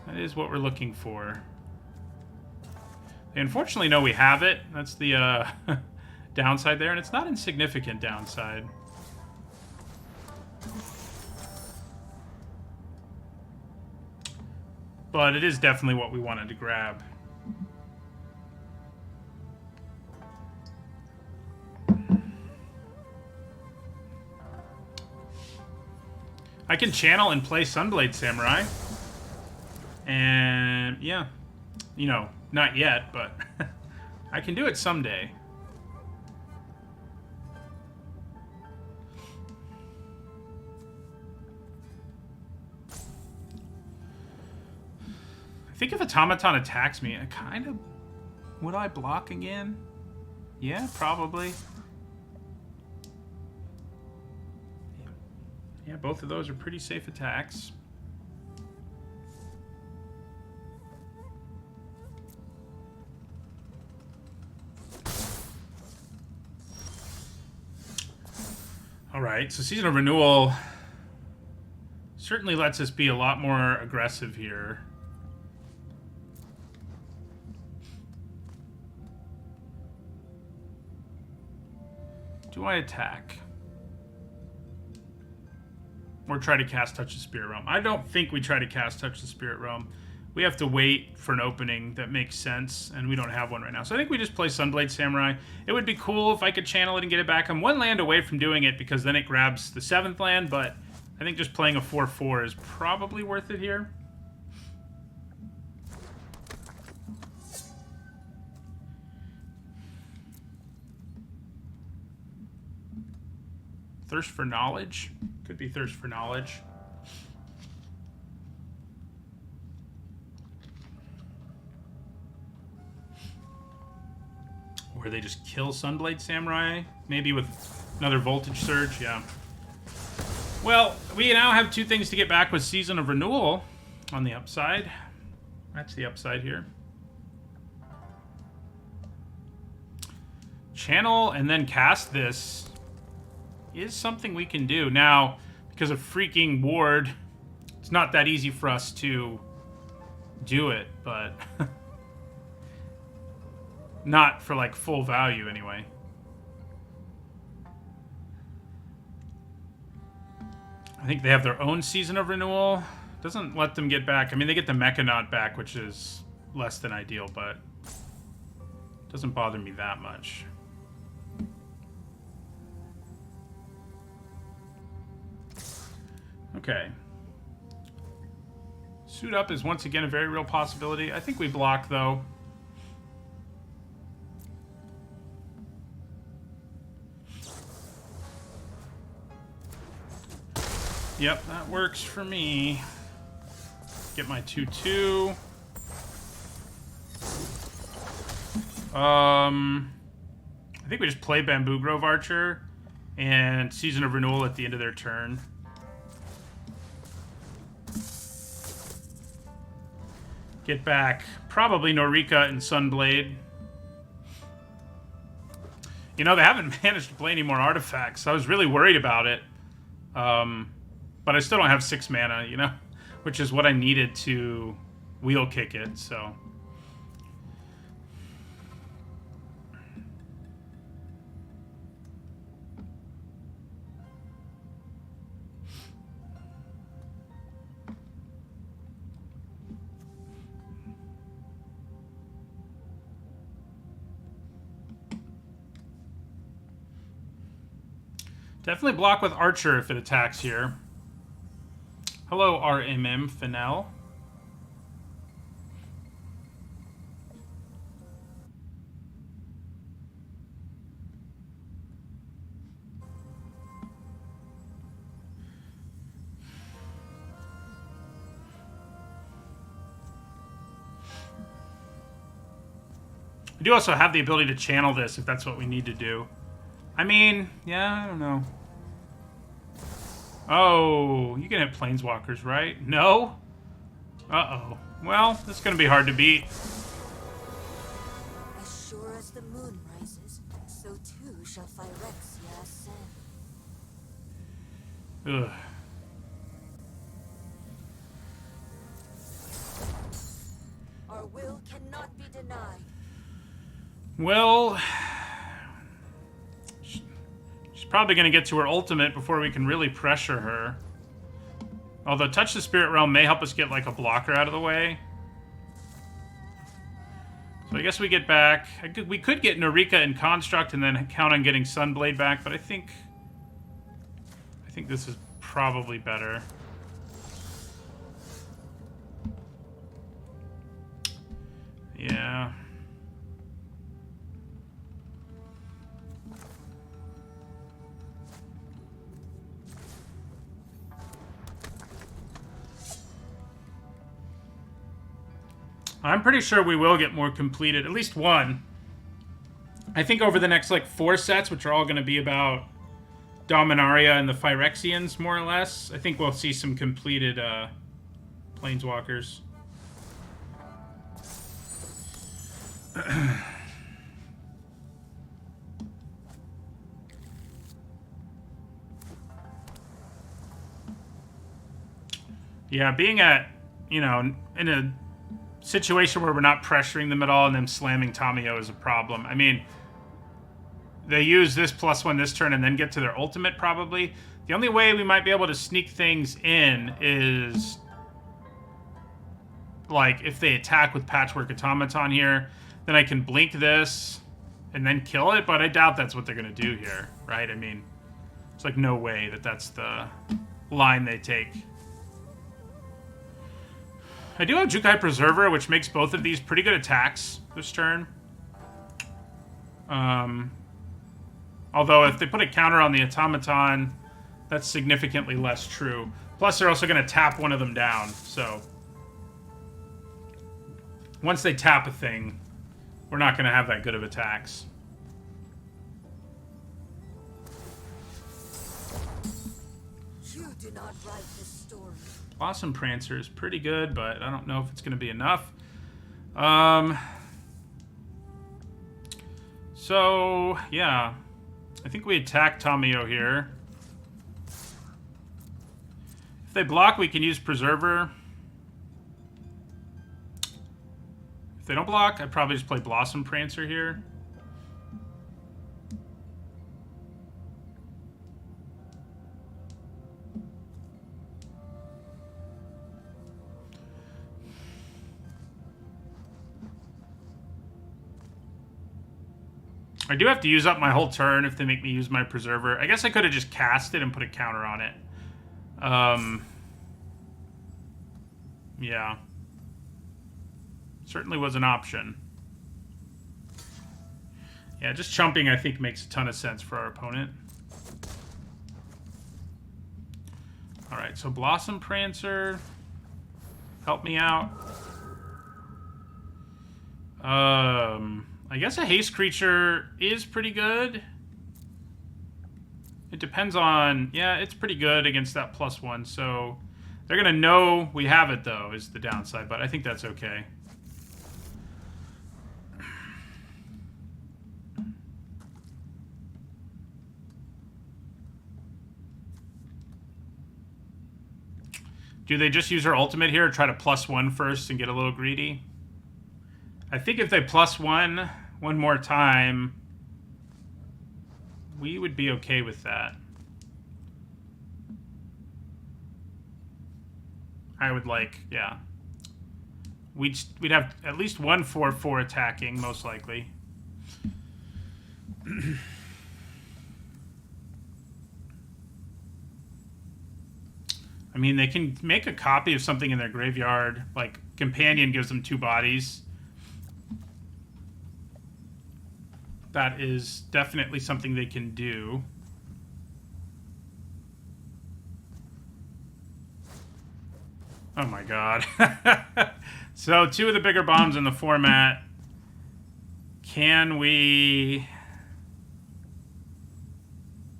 That is what we're looking for. They unfortunately know we have it. That's the downside there, and it's not insignificant downside. But it is definitely what we wanted to grab. I can channel and play Sunblade Samurai. And, yeah. You know, not yet, but I can do it someday. I think if Automaton attacks me, I kind of... Would I block again? Yeah, probably. Yeah, both of those are pretty safe attacks. Alright, so Season of Renewal certainly lets us be a lot more aggressive here. Do I attack? Or try to cast Touch the Spirit Realm? I don't think we try to cast Touch the Spirit Realm. We have to wait for an opening that makes sense, and we don't have one right now. So I think we just play Sunblade Samurai. It would be cool if I could channel it and get it back. I'm 1 land away from doing it because then it grabs the 7th land, but I think just playing a 4/4 is probably worth it here. Thirst for Knowledge? Could be Thirst for Knowledge. Where they just kill Sunblade Samurai? Maybe with another Voltage Surge, yeah. Well, we now have 2 things to get back with Season of Renewal on the upside. That's the upside here. Channel and then cast this is something we can do. Now, because of freaking Ward, it's not that easy for us to do it, but... not for, like, full value, anyway. I think they have their own Season of Renewal. Doesn't let them get back. I mean, they get the Mechanaut back, which is less than ideal, but doesn't bother me that much. Okay. Suit up is once again a very real possibility. I think we block, though. Yep, that works for me. Get my 2/2. I think we just play Bamboo Grove Archer and Season of Renewal at the end of their turn. Get back probably Norika and Sunblade. You know, they haven't managed to play any more artifacts. I was really worried about it. But I still don't have 6 mana, you know? Which is what I needed to wheel kick it, so... Definitely block with Archer if it attacks here. Hello, RMM Fennel. We do also have the ability to channel this if that's what we need to do. I mean, yeah, I don't know. Oh, you can hit Planeswalkers, right? No? Uh-oh. Well, this is going to be hard to beat. As sure as the moon rises, so too shall Phyrexia ascend. Ugh. Our will cannot be denied. Well... she's probably going to get to her ultimate before we can really pressure her. Although Touch the Spirit Realm may help us get, like, a blocker out of the way. So I guess we get back... we could get Norika and Construct and then count on getting Sunblade back, but I think this is probably better. Yeah... I'm pretty sure we will get more completed, at least one. I think over the next, like, 4 sets, which are all going to be about Dominaria and the Phyrexians, more or less, I think we'll see some completed Planeswalkers. Yeah, being at, you know, in a situation where we're not pressuring them at all and them slamming Tamiyo is a problem. I mean, they use this +1 this turn and then get to their ultimate, probably. The only way we might be able to sneak things in is like, if they attack with Patchwork Automaton here, then I can blink this and then kill it, but I doubt that's what they're going to do here, right? I mean, it's like no way that that's the line they take. I do have Jukai Preserver, which makes both of these pretty good attacks this turn. Although if they put a counter on the Automaton, that's significantly less true. Plus, they're also going to tap one of them down, so... Once they tap a thing, we're not going to have that good of attacks. You do not write this story. Blossom Prancer is pretty good, but I don't know if it's going to be enough. So, yeah. I think we attack Tamio here. If they block, we can use Preserver. If they don't block, I'd probably just play Blossom Prancer here. I do have to use up my whole turn if they make me use my Preserver. I guess I could have just cast it and put a counter on it. Yeah. Certainly was an option. Yeah, just chumping, I think, makes a ton of sense for our opponent. Alright, so Blossom Prancer. Help me out. I guess a haste creature is pretty good. It depends on... Yeah, it's pretty good against that +1, so... They're going to know we have it, though, is the downside, but I think that's okay. Do they just use her ultimate here or try to +1 first and get a little greedy? I think if they +1 one more time, we would be okay with that. I would like, yeah. We'd have at least one 4/4 attacking, most likely. I mean, they can make a copy of something in their graveyard. Like, Companion gives them 2 bodies. That is definitely something they can do. Oh my god. So, 2 of the bigger bombs in the format. Can we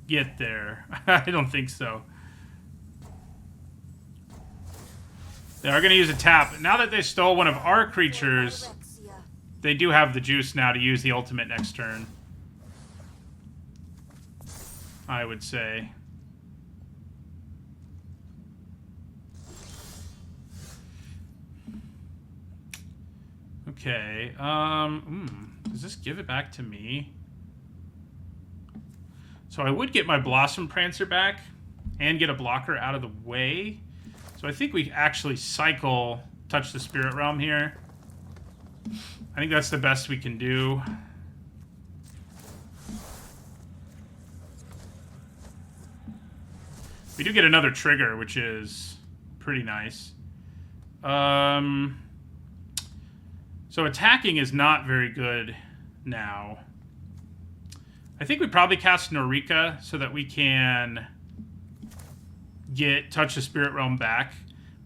get there? I don't think so. They are going to use a tap. Now that they stole one of our creatures, they do have the juice now to use the ultimate next turn. I would say. Okay. Does this give it back to me? So I would get my Blossom Prancer back and get a blocker out of the way. So I think we actually cycle Touch the Spirit Realm here. I think that's the best we can do. We do get another trigger, which is pretty nice. So attacking is not very good now. I think we probably cast Norika so that we can get Touch the Spirit Realm back,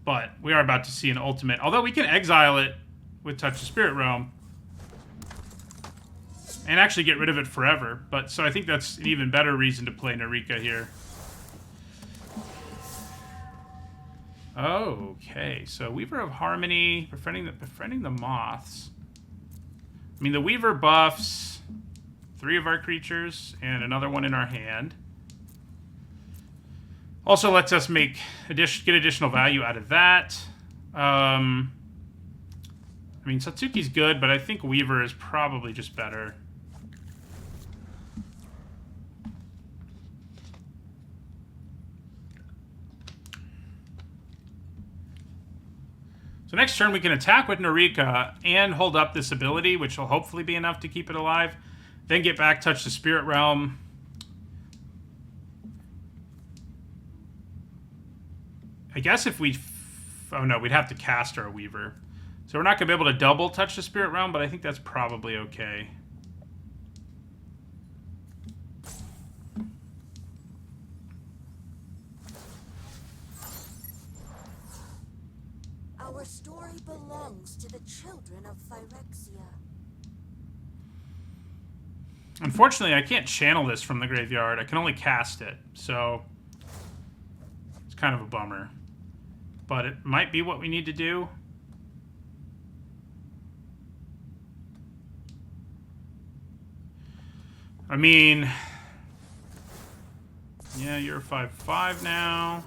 but we are about to see an ultimate. Although we can exile it with Touch the Spirit Realm and actually get rid of it forever. But so I think that's an even better reason to play Norika here. Okay, so Weaver of Harmony, befriending the moths. I mean, the Weaver buffs 3 of our creatures and another one in our hand. Also lets us get additional value out of that. I mean, Satsuki's good, but I think Weaver is probably just better. So next turn we can attack with Narika and hold up this ability, which will hopefully be enough to keep it alive. Then get back, touch the Spirit Realm. I guess if we... Oh no, we'd have to cast our Weaver. So we're not going to be able to double touch the Spirit Realm, but I think that's probably okay. Our story belongs to the children of Phyrexia. Unfortunately, I can't channel this from the graveyard. I can only cast it, so it's kind of a bummer. But it might be what we need to do. I mean, yeah, you're a 5/5 now.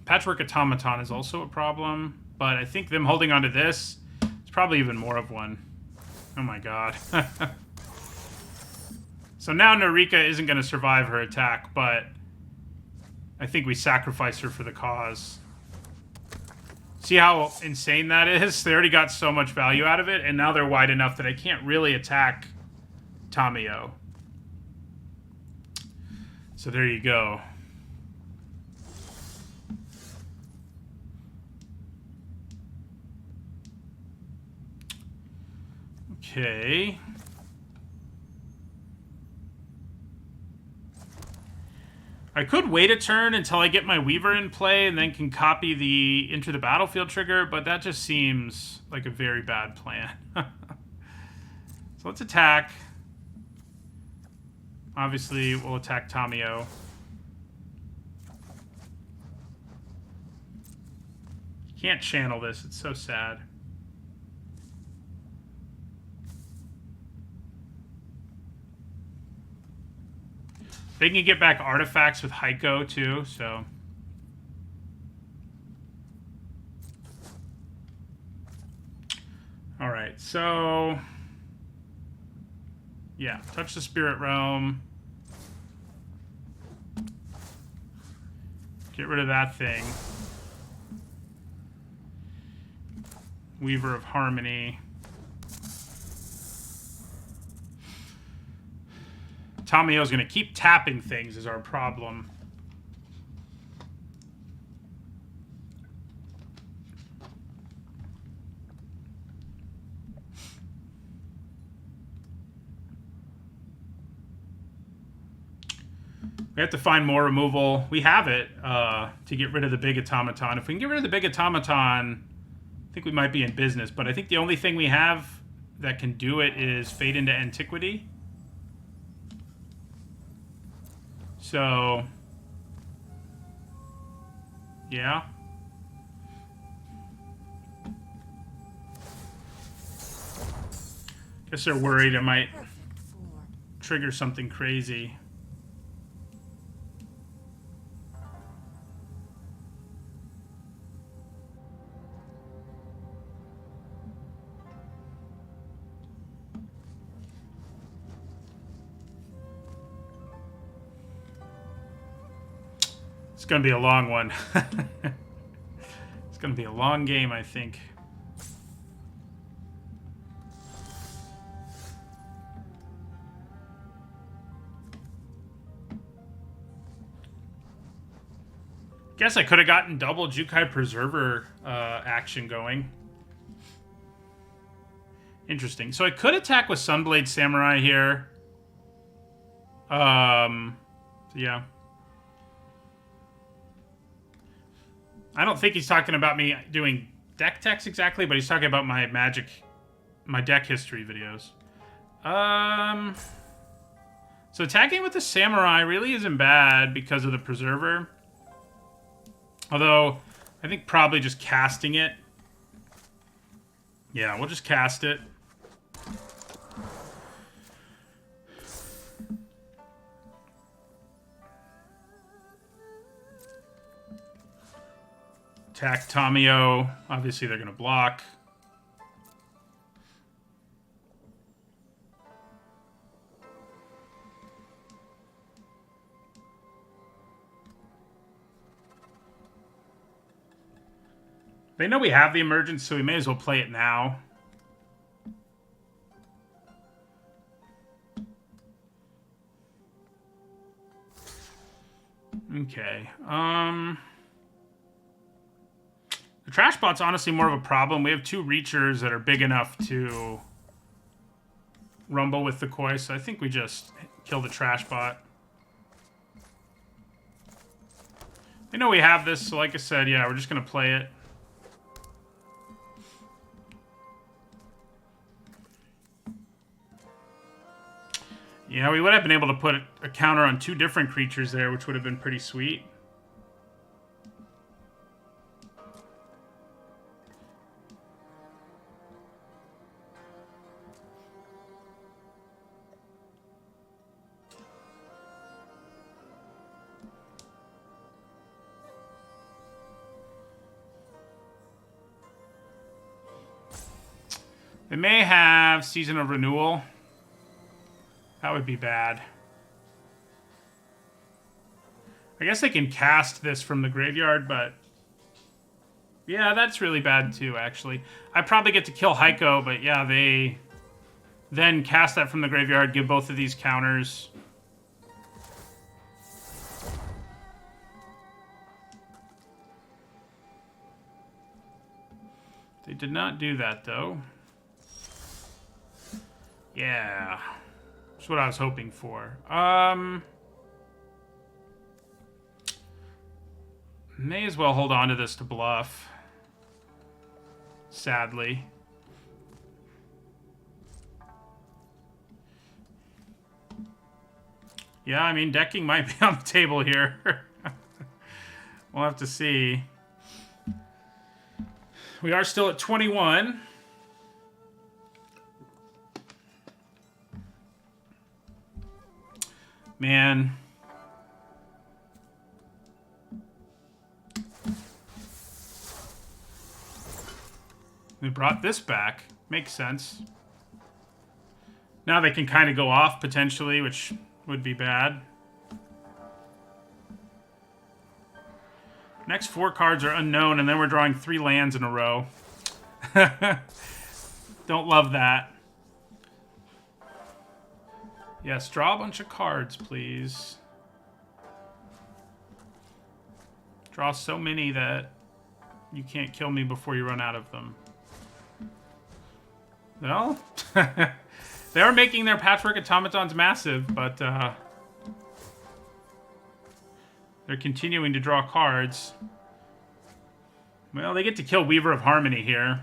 Patchwork Automaton is also a problem, but I think them holding onto this is probably even more of one. Oh my god. So now Narika isn't going to survive her attack, but I think we sacrifice her for the cause. See how insane that is? They already got so much value out of it, and now they're wide enough that I can't really attack Tamiyo. So there you go. Okay. I could wait a turn until I get my Weaver in play and then can copy the Enter the Battlefield trigger, but that just seems like a very bad plan. So let's attack. Obviously, we'll attack Tamiyo. Can't channel this. It's so sad. They can get back artifacts with Heiko, too, so... Alright, so... Yeah, touch the Spirit Realm. Get rid of that thing. Weaver of Harmony. Tamiyo's going to keep tapping things is our problem. We have to find more removal. We have it to get rid of the big automaton. If we can get rid of the big automaton, I think we might be in business. But I think the only thing we have that can do it is Fade into Antiquity. So, yeah. Guess they're worried it might trigger something crazy. It's going to be a long one. It's going to be a long game, I think. Guess I could have gotten double Jukai Preserver action going. Interesting. So I could attack with Sunblade Samurai here. Yeah. I don't think he's talking about me doing deck techs exactly, but he's talking about my deck history videos. So attacking with the Samurai really isn't bad because of the Preserver. Although, I think probably just casting it. Yeah, we'll just cast it. Attack Tamiyo. Obviously, they're going to block. They know we have the emergence, so we may as well play it now. Okay. The trash bot's honestly more of a problem. We have 2 reachers that are big enough to rumble with the koi, so I think we just kill the trash bot. They know we have this, so like I said, yeah, we're just gonna play it. Yeah, we would have been able to put a counter on 2 different creatures there, which would have been pretty sweet. They may have Season of Renewal. That would be bad. I guess they can cast this from the graveyard, but... yeah, that's really bad too, actually. I probably get to kill Heiko, but yeah, they then cast that from the graveyard, give both of these counters. They did not do that, though. Yeah. That's what I was hoping for. May as well hold on to this to bluff. Sadly. Yeah, I mean, decking might be on the table here. We'll have to see. We are still at 21. Man. We brought this back. Makes sense. Now they can kind of go off, potentially, which would be bad. Next 4 cards are unknown, and then we're drawing 3 lands in a row. Don't love that. Yes, draw a bunch of cards, please. Draw so many that you can't kill me before you run out of them. Well, they are making their Patchwork Automatons massive, but they're continuing to draw cards. Well, they get to kill Weaver of Harmony here.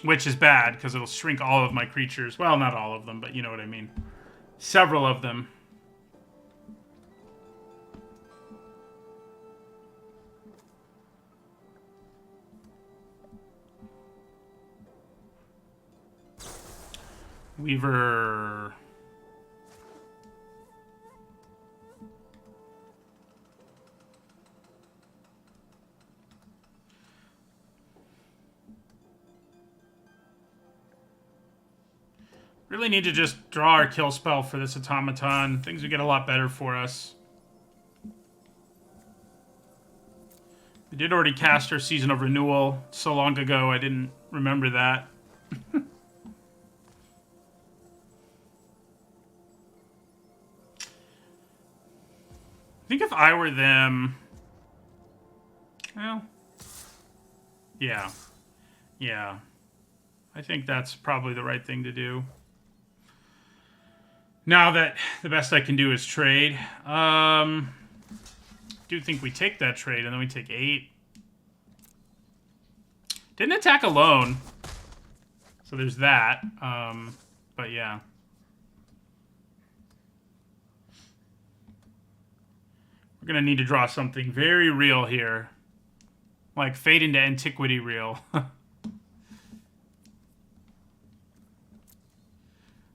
Which is bad, because it'll shrink all of my creatures. Well, not all of them, but you know what I mean. Several of them. Weaver... Really need to just draw our kill spell for this automaton. Things would get a lot better for us. We did already cast our Season of Renewal so long ago, I didn't remember that. I think if I were them... Well... Yeah. Yeah. I think that's probably the right thing to do. Now that the best I can do is trade. Do think we take that trade, and then we take 8. Didn't attack alone. So there's that. But yeah. We're going to need to draw something very real here. Like Fade into Antiquity real.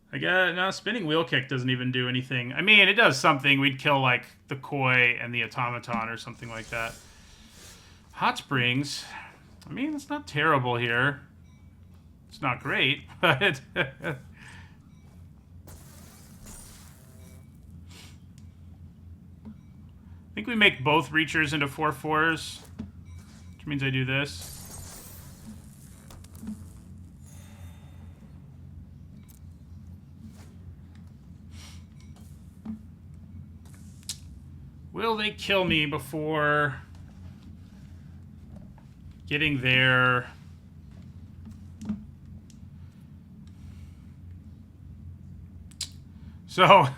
I guess, no, Spinning Wheel Kick doesn't even do anything. I mean, it does something. We'd kill, like, the Koi and the Automaton or something like that. Hot Springs. I mean, it's not terrible here. It's not great, but... think we make both Reachers into 4/4s, which means I do this. Will they kill me before getting there? So,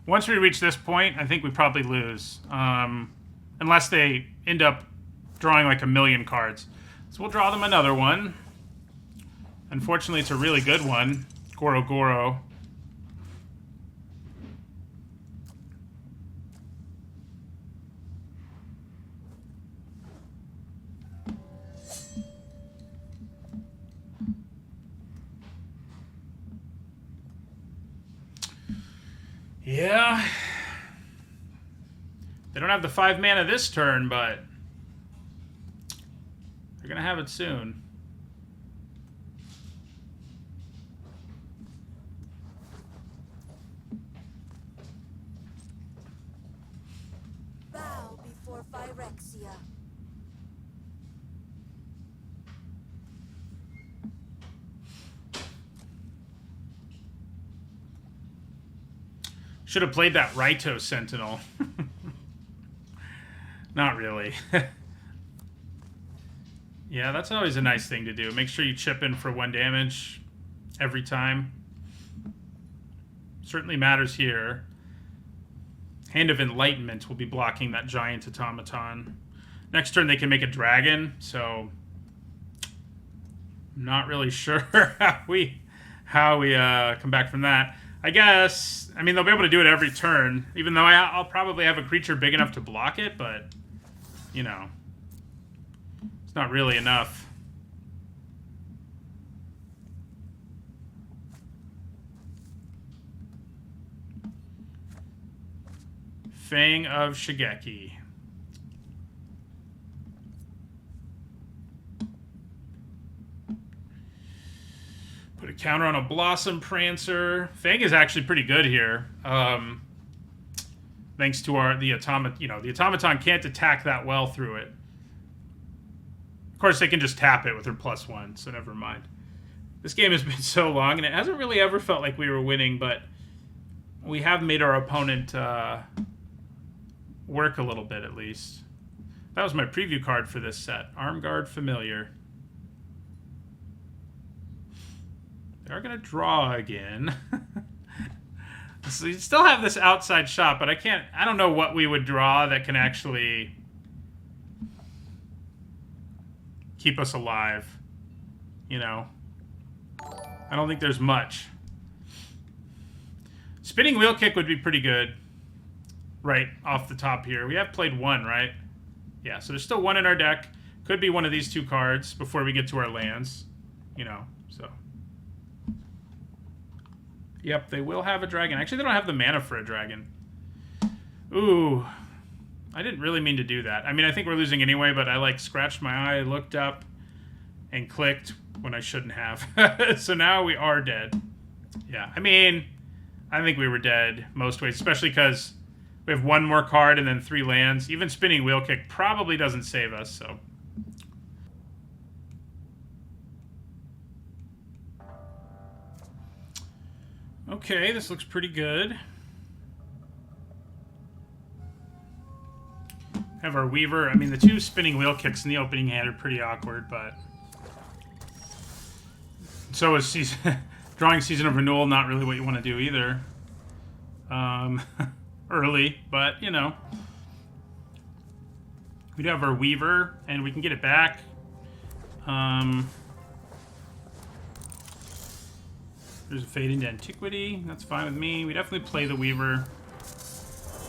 once we reach this point, I think we probably lose. Unless they end up drawing like 1,000,000 cards. So we'll draw them another one. Unfortunately, it's a really good one. Goro Goro. Yeah. They don't have the 5 mana this turn, but they're going to have it soon. Bow before Phyrexia. Should have played that Raito Sentinel. Not really. Yeah, that's always a nice thing to do. Make sure you chip in for 1 damage every time. Certainly matters here. Hand of Enlightenment will be blocking that giant automaton. Next turn they can make a dragon, so I'm not really sure how we come back from that. I guess, I mean, they'll be able to do it every turn, even though I'll probably have a creature big enough to block it, but, you know, it's not really enough. Fang of Shigeki. Put a counter on a Blossom Prancer. Fang is actually pretty good here. Thanks to the automaton. You know, the automaton can't attack that well through it. Of course, they can just tap it with their +1, so never mind. This game has been so long, and it hasn't really ever felt like we were winning, but we have made our opponent work a little bit, at least. That was my preview card for this set. Armguard Familiar. They're going to draw again. So you still have this outside shot, but I don't know what we would draw that can actually keep us alive. You know? I don't think there's much. Spinning Wheel Kick would be pretty good. Right off the top here. We have played 1, right? Yeah, so there's still 1 in our deck. Could be one of these 2 cards before we get to our lands. You know, so. Yep, they will have a dragon. Actually, they don't have the mana for a dragon. Ooh. I didn't really mean to do that. I mean, I think we're losing anyway, but I, like, scratched my eye, looked up, and clicked when I shouldn't have. So now we are dead. Yeah, I mean, I think we were dead most ways, especially because we have 1 more card and then 3 lands. Even Spinning Wheel Kick probably doesn't save us, so. Okay, this looks pretty good. Have our Weaver. I mean, the 2 Spinning Wheel Kicks in the opening hand are pretty awkward, but so is drawing Season of Renewal not really what you want to do either. Early, but, you know. We do have our Weaver, and we can get it back. There's a Fade into Antiquity. That's fine with me. We definitely play the Weaver.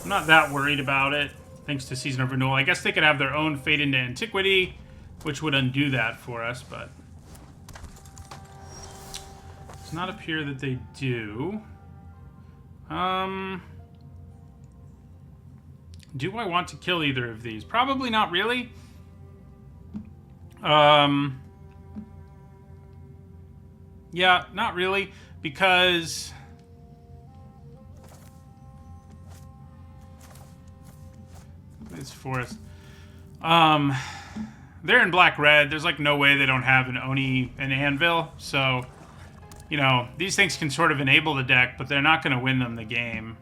I'm not that worried about it, thanks to Season of Renewal. I guess they could have their own Fade into Antiquity, which would undo that for us, but it does not appear that they do. Do I want to kill either of these? Probably not really. Yeah, not really, because It's forest. They're in black-red. There's like no way they don't have an Oni and Anvil. So, you know, these things can sort of enable the deck, but they're not going to win them the game.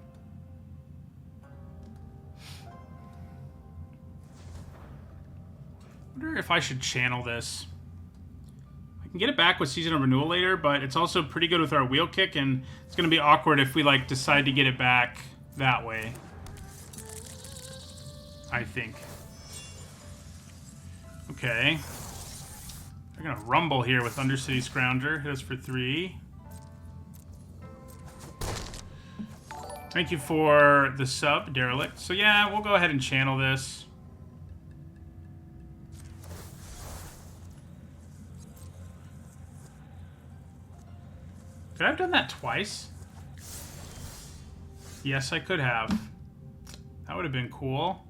I wonder if I should channel this. I can get it back with Season of Renewal later, but it's also pretty good with our Wheel Kick, and it's going to be awkward if we, like, decide to get it back that way. I think. Okay. They're going to rumble here with Undercity Scrounger. Hit us for 3. Thank you for the sub, Derelict. So yeah, we'll go ahead and channel this. Could I have done that twice? Yes, I could have. That would have been cool.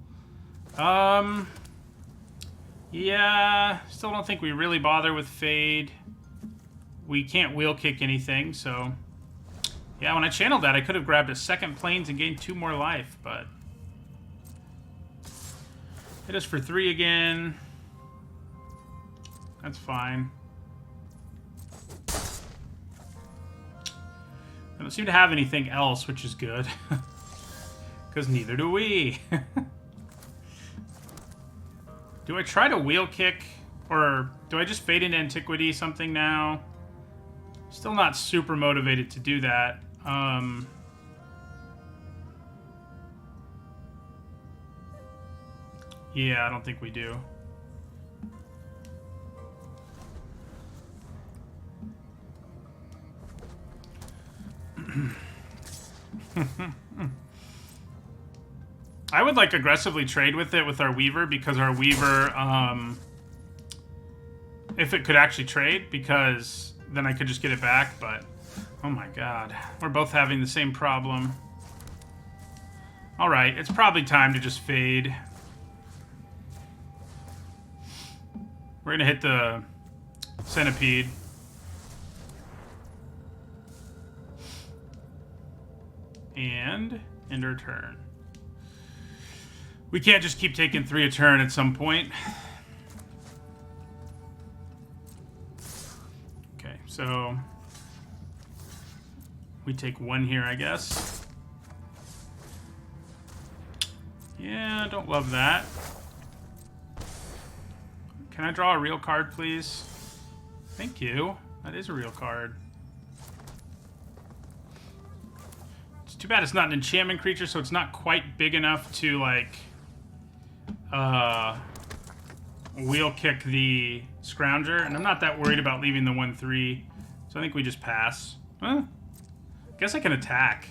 Yeah, still don't think we really bother with Fade. We can't Wheel Kick anything, so... Yeah, when I channeled that, I could have grabbed a second Plains and gained 2 more life, but... Hit us for 3 again. That's fine. I don't seem to have anything else, which is good. Because neither do we. Do I try to Wheel Kick? Or do I just Fade into Antiquity something now? Still not super motivated to do that. Yeah, I don't think we do. I would like aggressively trade with it with our Weaver, because our Weaver, if it could actually trade, because then I could just get it back, but oh my god, we're both having the same problem. Alright, it's probably time to just Fade. We're gonna hit the Centipede. And end our turn. We can't just keep taking 3 a turn at some point. Okay, so we take 1 here, I guess. Yeah, don't love that. Can I draw a real card, please? Thank you. That is a real card. It's too bad it's not an enchantment creature, so it's not quite big enough to, like, Wheel Kick the Scrounger. And I'm not that worried about leaving the 1/3, so I think we just pass. Huh? Guess I can attack.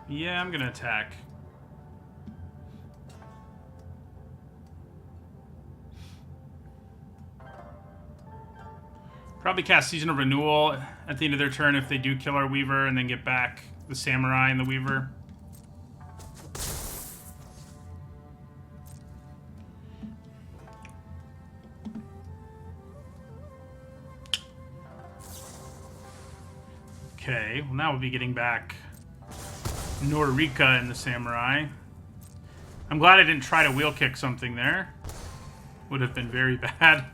Yeah, I'm gonna attack. Probably cast Season of Renewal at the end of their turn if they do kill our Weaver, and then get back the Samurai and the Weaver. Okay, well now we'll be getting back Norika and the Samurai. I'm glad I didn't try to Wheel Kick something there. Would have been very bad.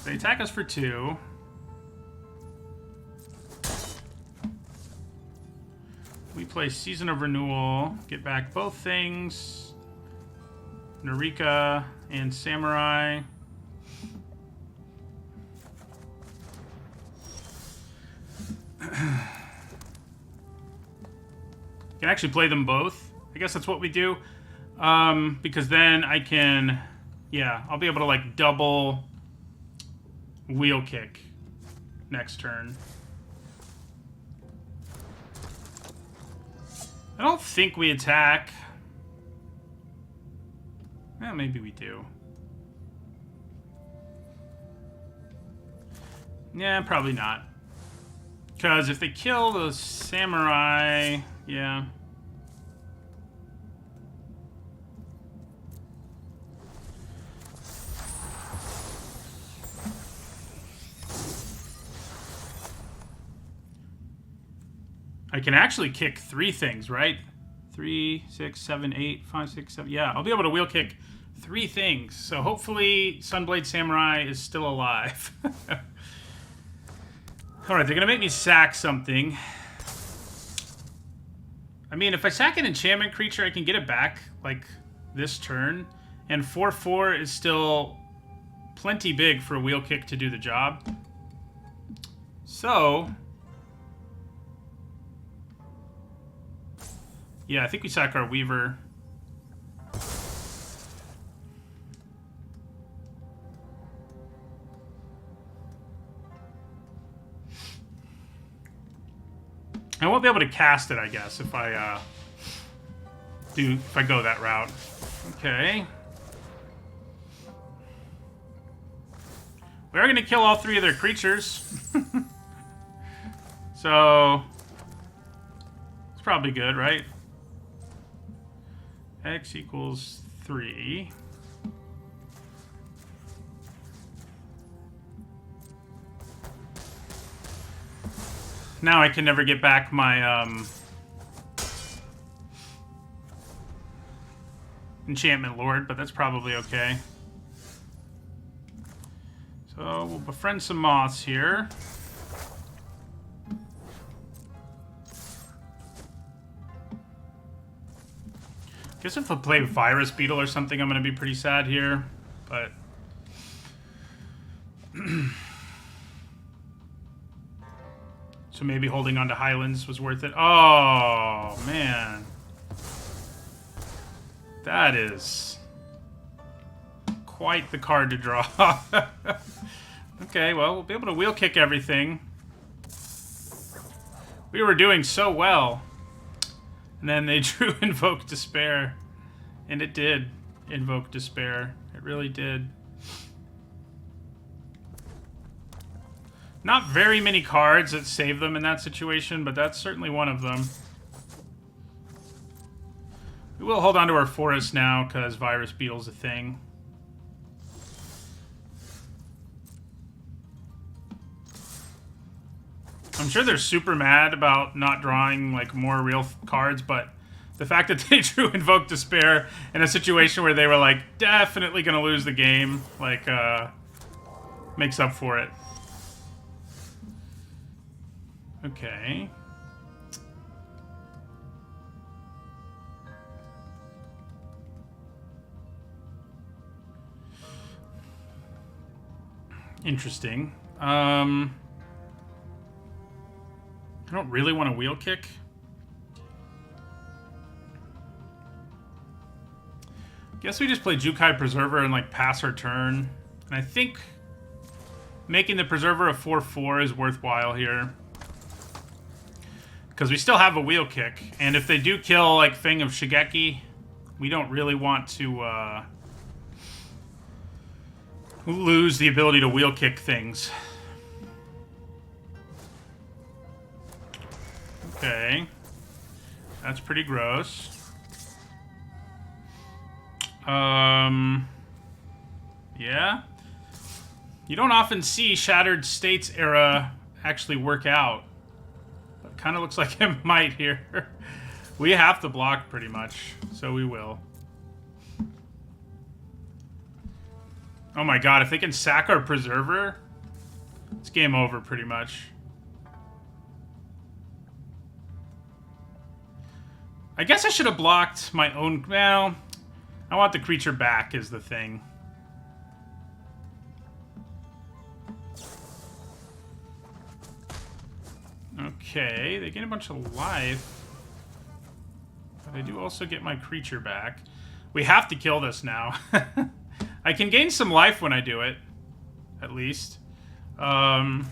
They attack us for 2. We play Season of Renewal, get back both things. Norika and Samurai. Can actually play them both. I guess that's what we do. Because then I can... Yeah, I'll be able to, like, double Wheel Kick next turn. I don't think we attack. Well, maybe we do. Yeah, probably not. Because if they kill the Samurai... Yeah. I can actually kick 3 things, right? 3, 6, 7, 8, 5, 6, 7. Yeah, I'll be able to wheel kick 3 things. So hopefully Sunblade Samurai is still alive. Alright, they're going to make me sack something. I mean, if I sack an enchantment creature, I can get it back, like, this turn. And 4/4 is still plenty big for a wheel kick to do the job. So... yeah, I think we sack our Weaver. I won't be able to cast it, I guess, if I go that route. Okay. We are going to kill all 3 of their creatures. So it's probably good, right? X equals 3. Now I can never get back my Enchantment Lord, but that's probably okay. So we'll befriend some moths here. Guess if I play Virus Beetle or something, I'm going to be pretty sad here, but... so maybe holding on to Highlands was worth it. Oh, man. That is quite the card to draw. Okay, well, we'll be able to wheel kick everything. We were doing so well. And then they drew Invoke Despair. And it did invoke Despair. It really did. Not very many cards that save them in that situation, but that's certainly one of them. We will hold on to our forest now, because Virus Beetle's a thing. I'm sure they're super mad about not drawing, like, more real cards, but the fact that they drew Invoke Despair in a situation where they were, like, definitely gonna lose the game, like, makes up for it. Okay. Interesting. I don't really want to wheel kick. Guess we just play Jukai Preserver and like pass our turn. And I think making the Preserver a 4/4 is worthwhile here. Because we still have a wheel kick. And if they do kill like Fang of Shigeki, we don't really want to lose the ability to wheel kick things. Okay. That's pretty gross. Yeah. You don't often see Shattered States era actually work out. But kind of looks like it might here. We have to block pretty much, so we will. Oh my god, if they can sack our Preserver, it's game over pretty much. I guess I should have blocked my own... well, I want the creature back is the thing. Okay, they gain a bunch of life. But I do also get my creature back. We have to kill this now. I can gain some life when I do it. At least. Yeah.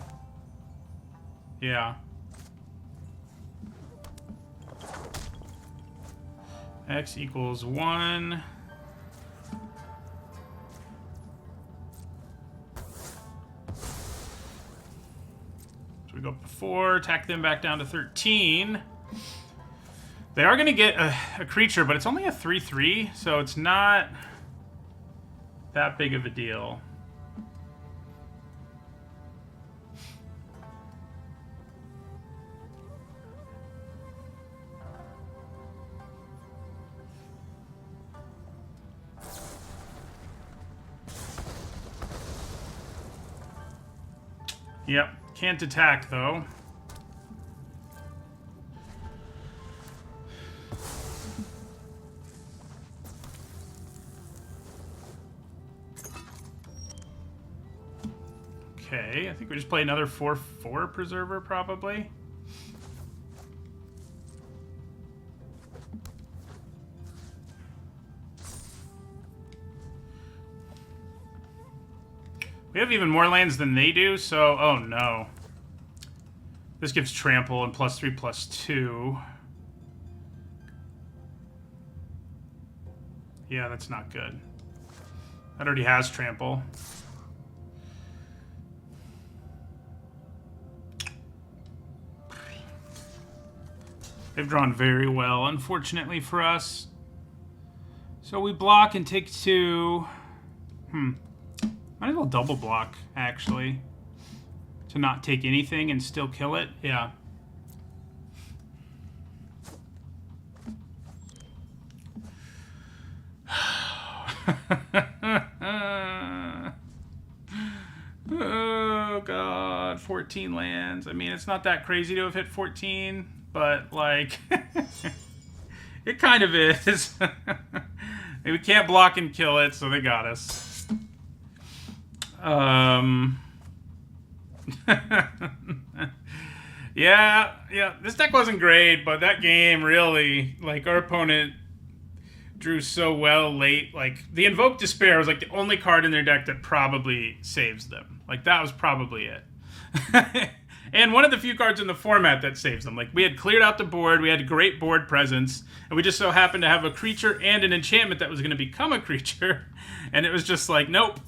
X equals 1. So we go up to 4, attack them back down to 13. They are going to get a creature, but it's only a 3/3, so it's not that big of a deal. Yep. Can't attack, though. Okay, I think we just play another 4/4 Preserver, probably. We have even more lands than they do, so... Oh, no. This gives trample and +3/+2. Yeah, that's not good. That already has trample. They've drawn very well, unfortunately for us. So we block and take 2. Might as well double block, actually. To not take anything and still kill it. Yeah. Oh, God. 14 lands. I mean, it's not that crazy to have hit 14, but, like... it kind of is. We can't block and kill it, so they got us. Yeah, this deck wasn't great, but that game really, like, our opponent drew so well late. Like, the Invoke Despair was, like, the only card in their deck that probably saves them. Like, that was probably it. And one of the few cards in the format that saves them. Like, we had cleared out the board, we had great board presence, and we just so happened to have a creature and an enchantment that was going to become a creature, and it was just like, nope.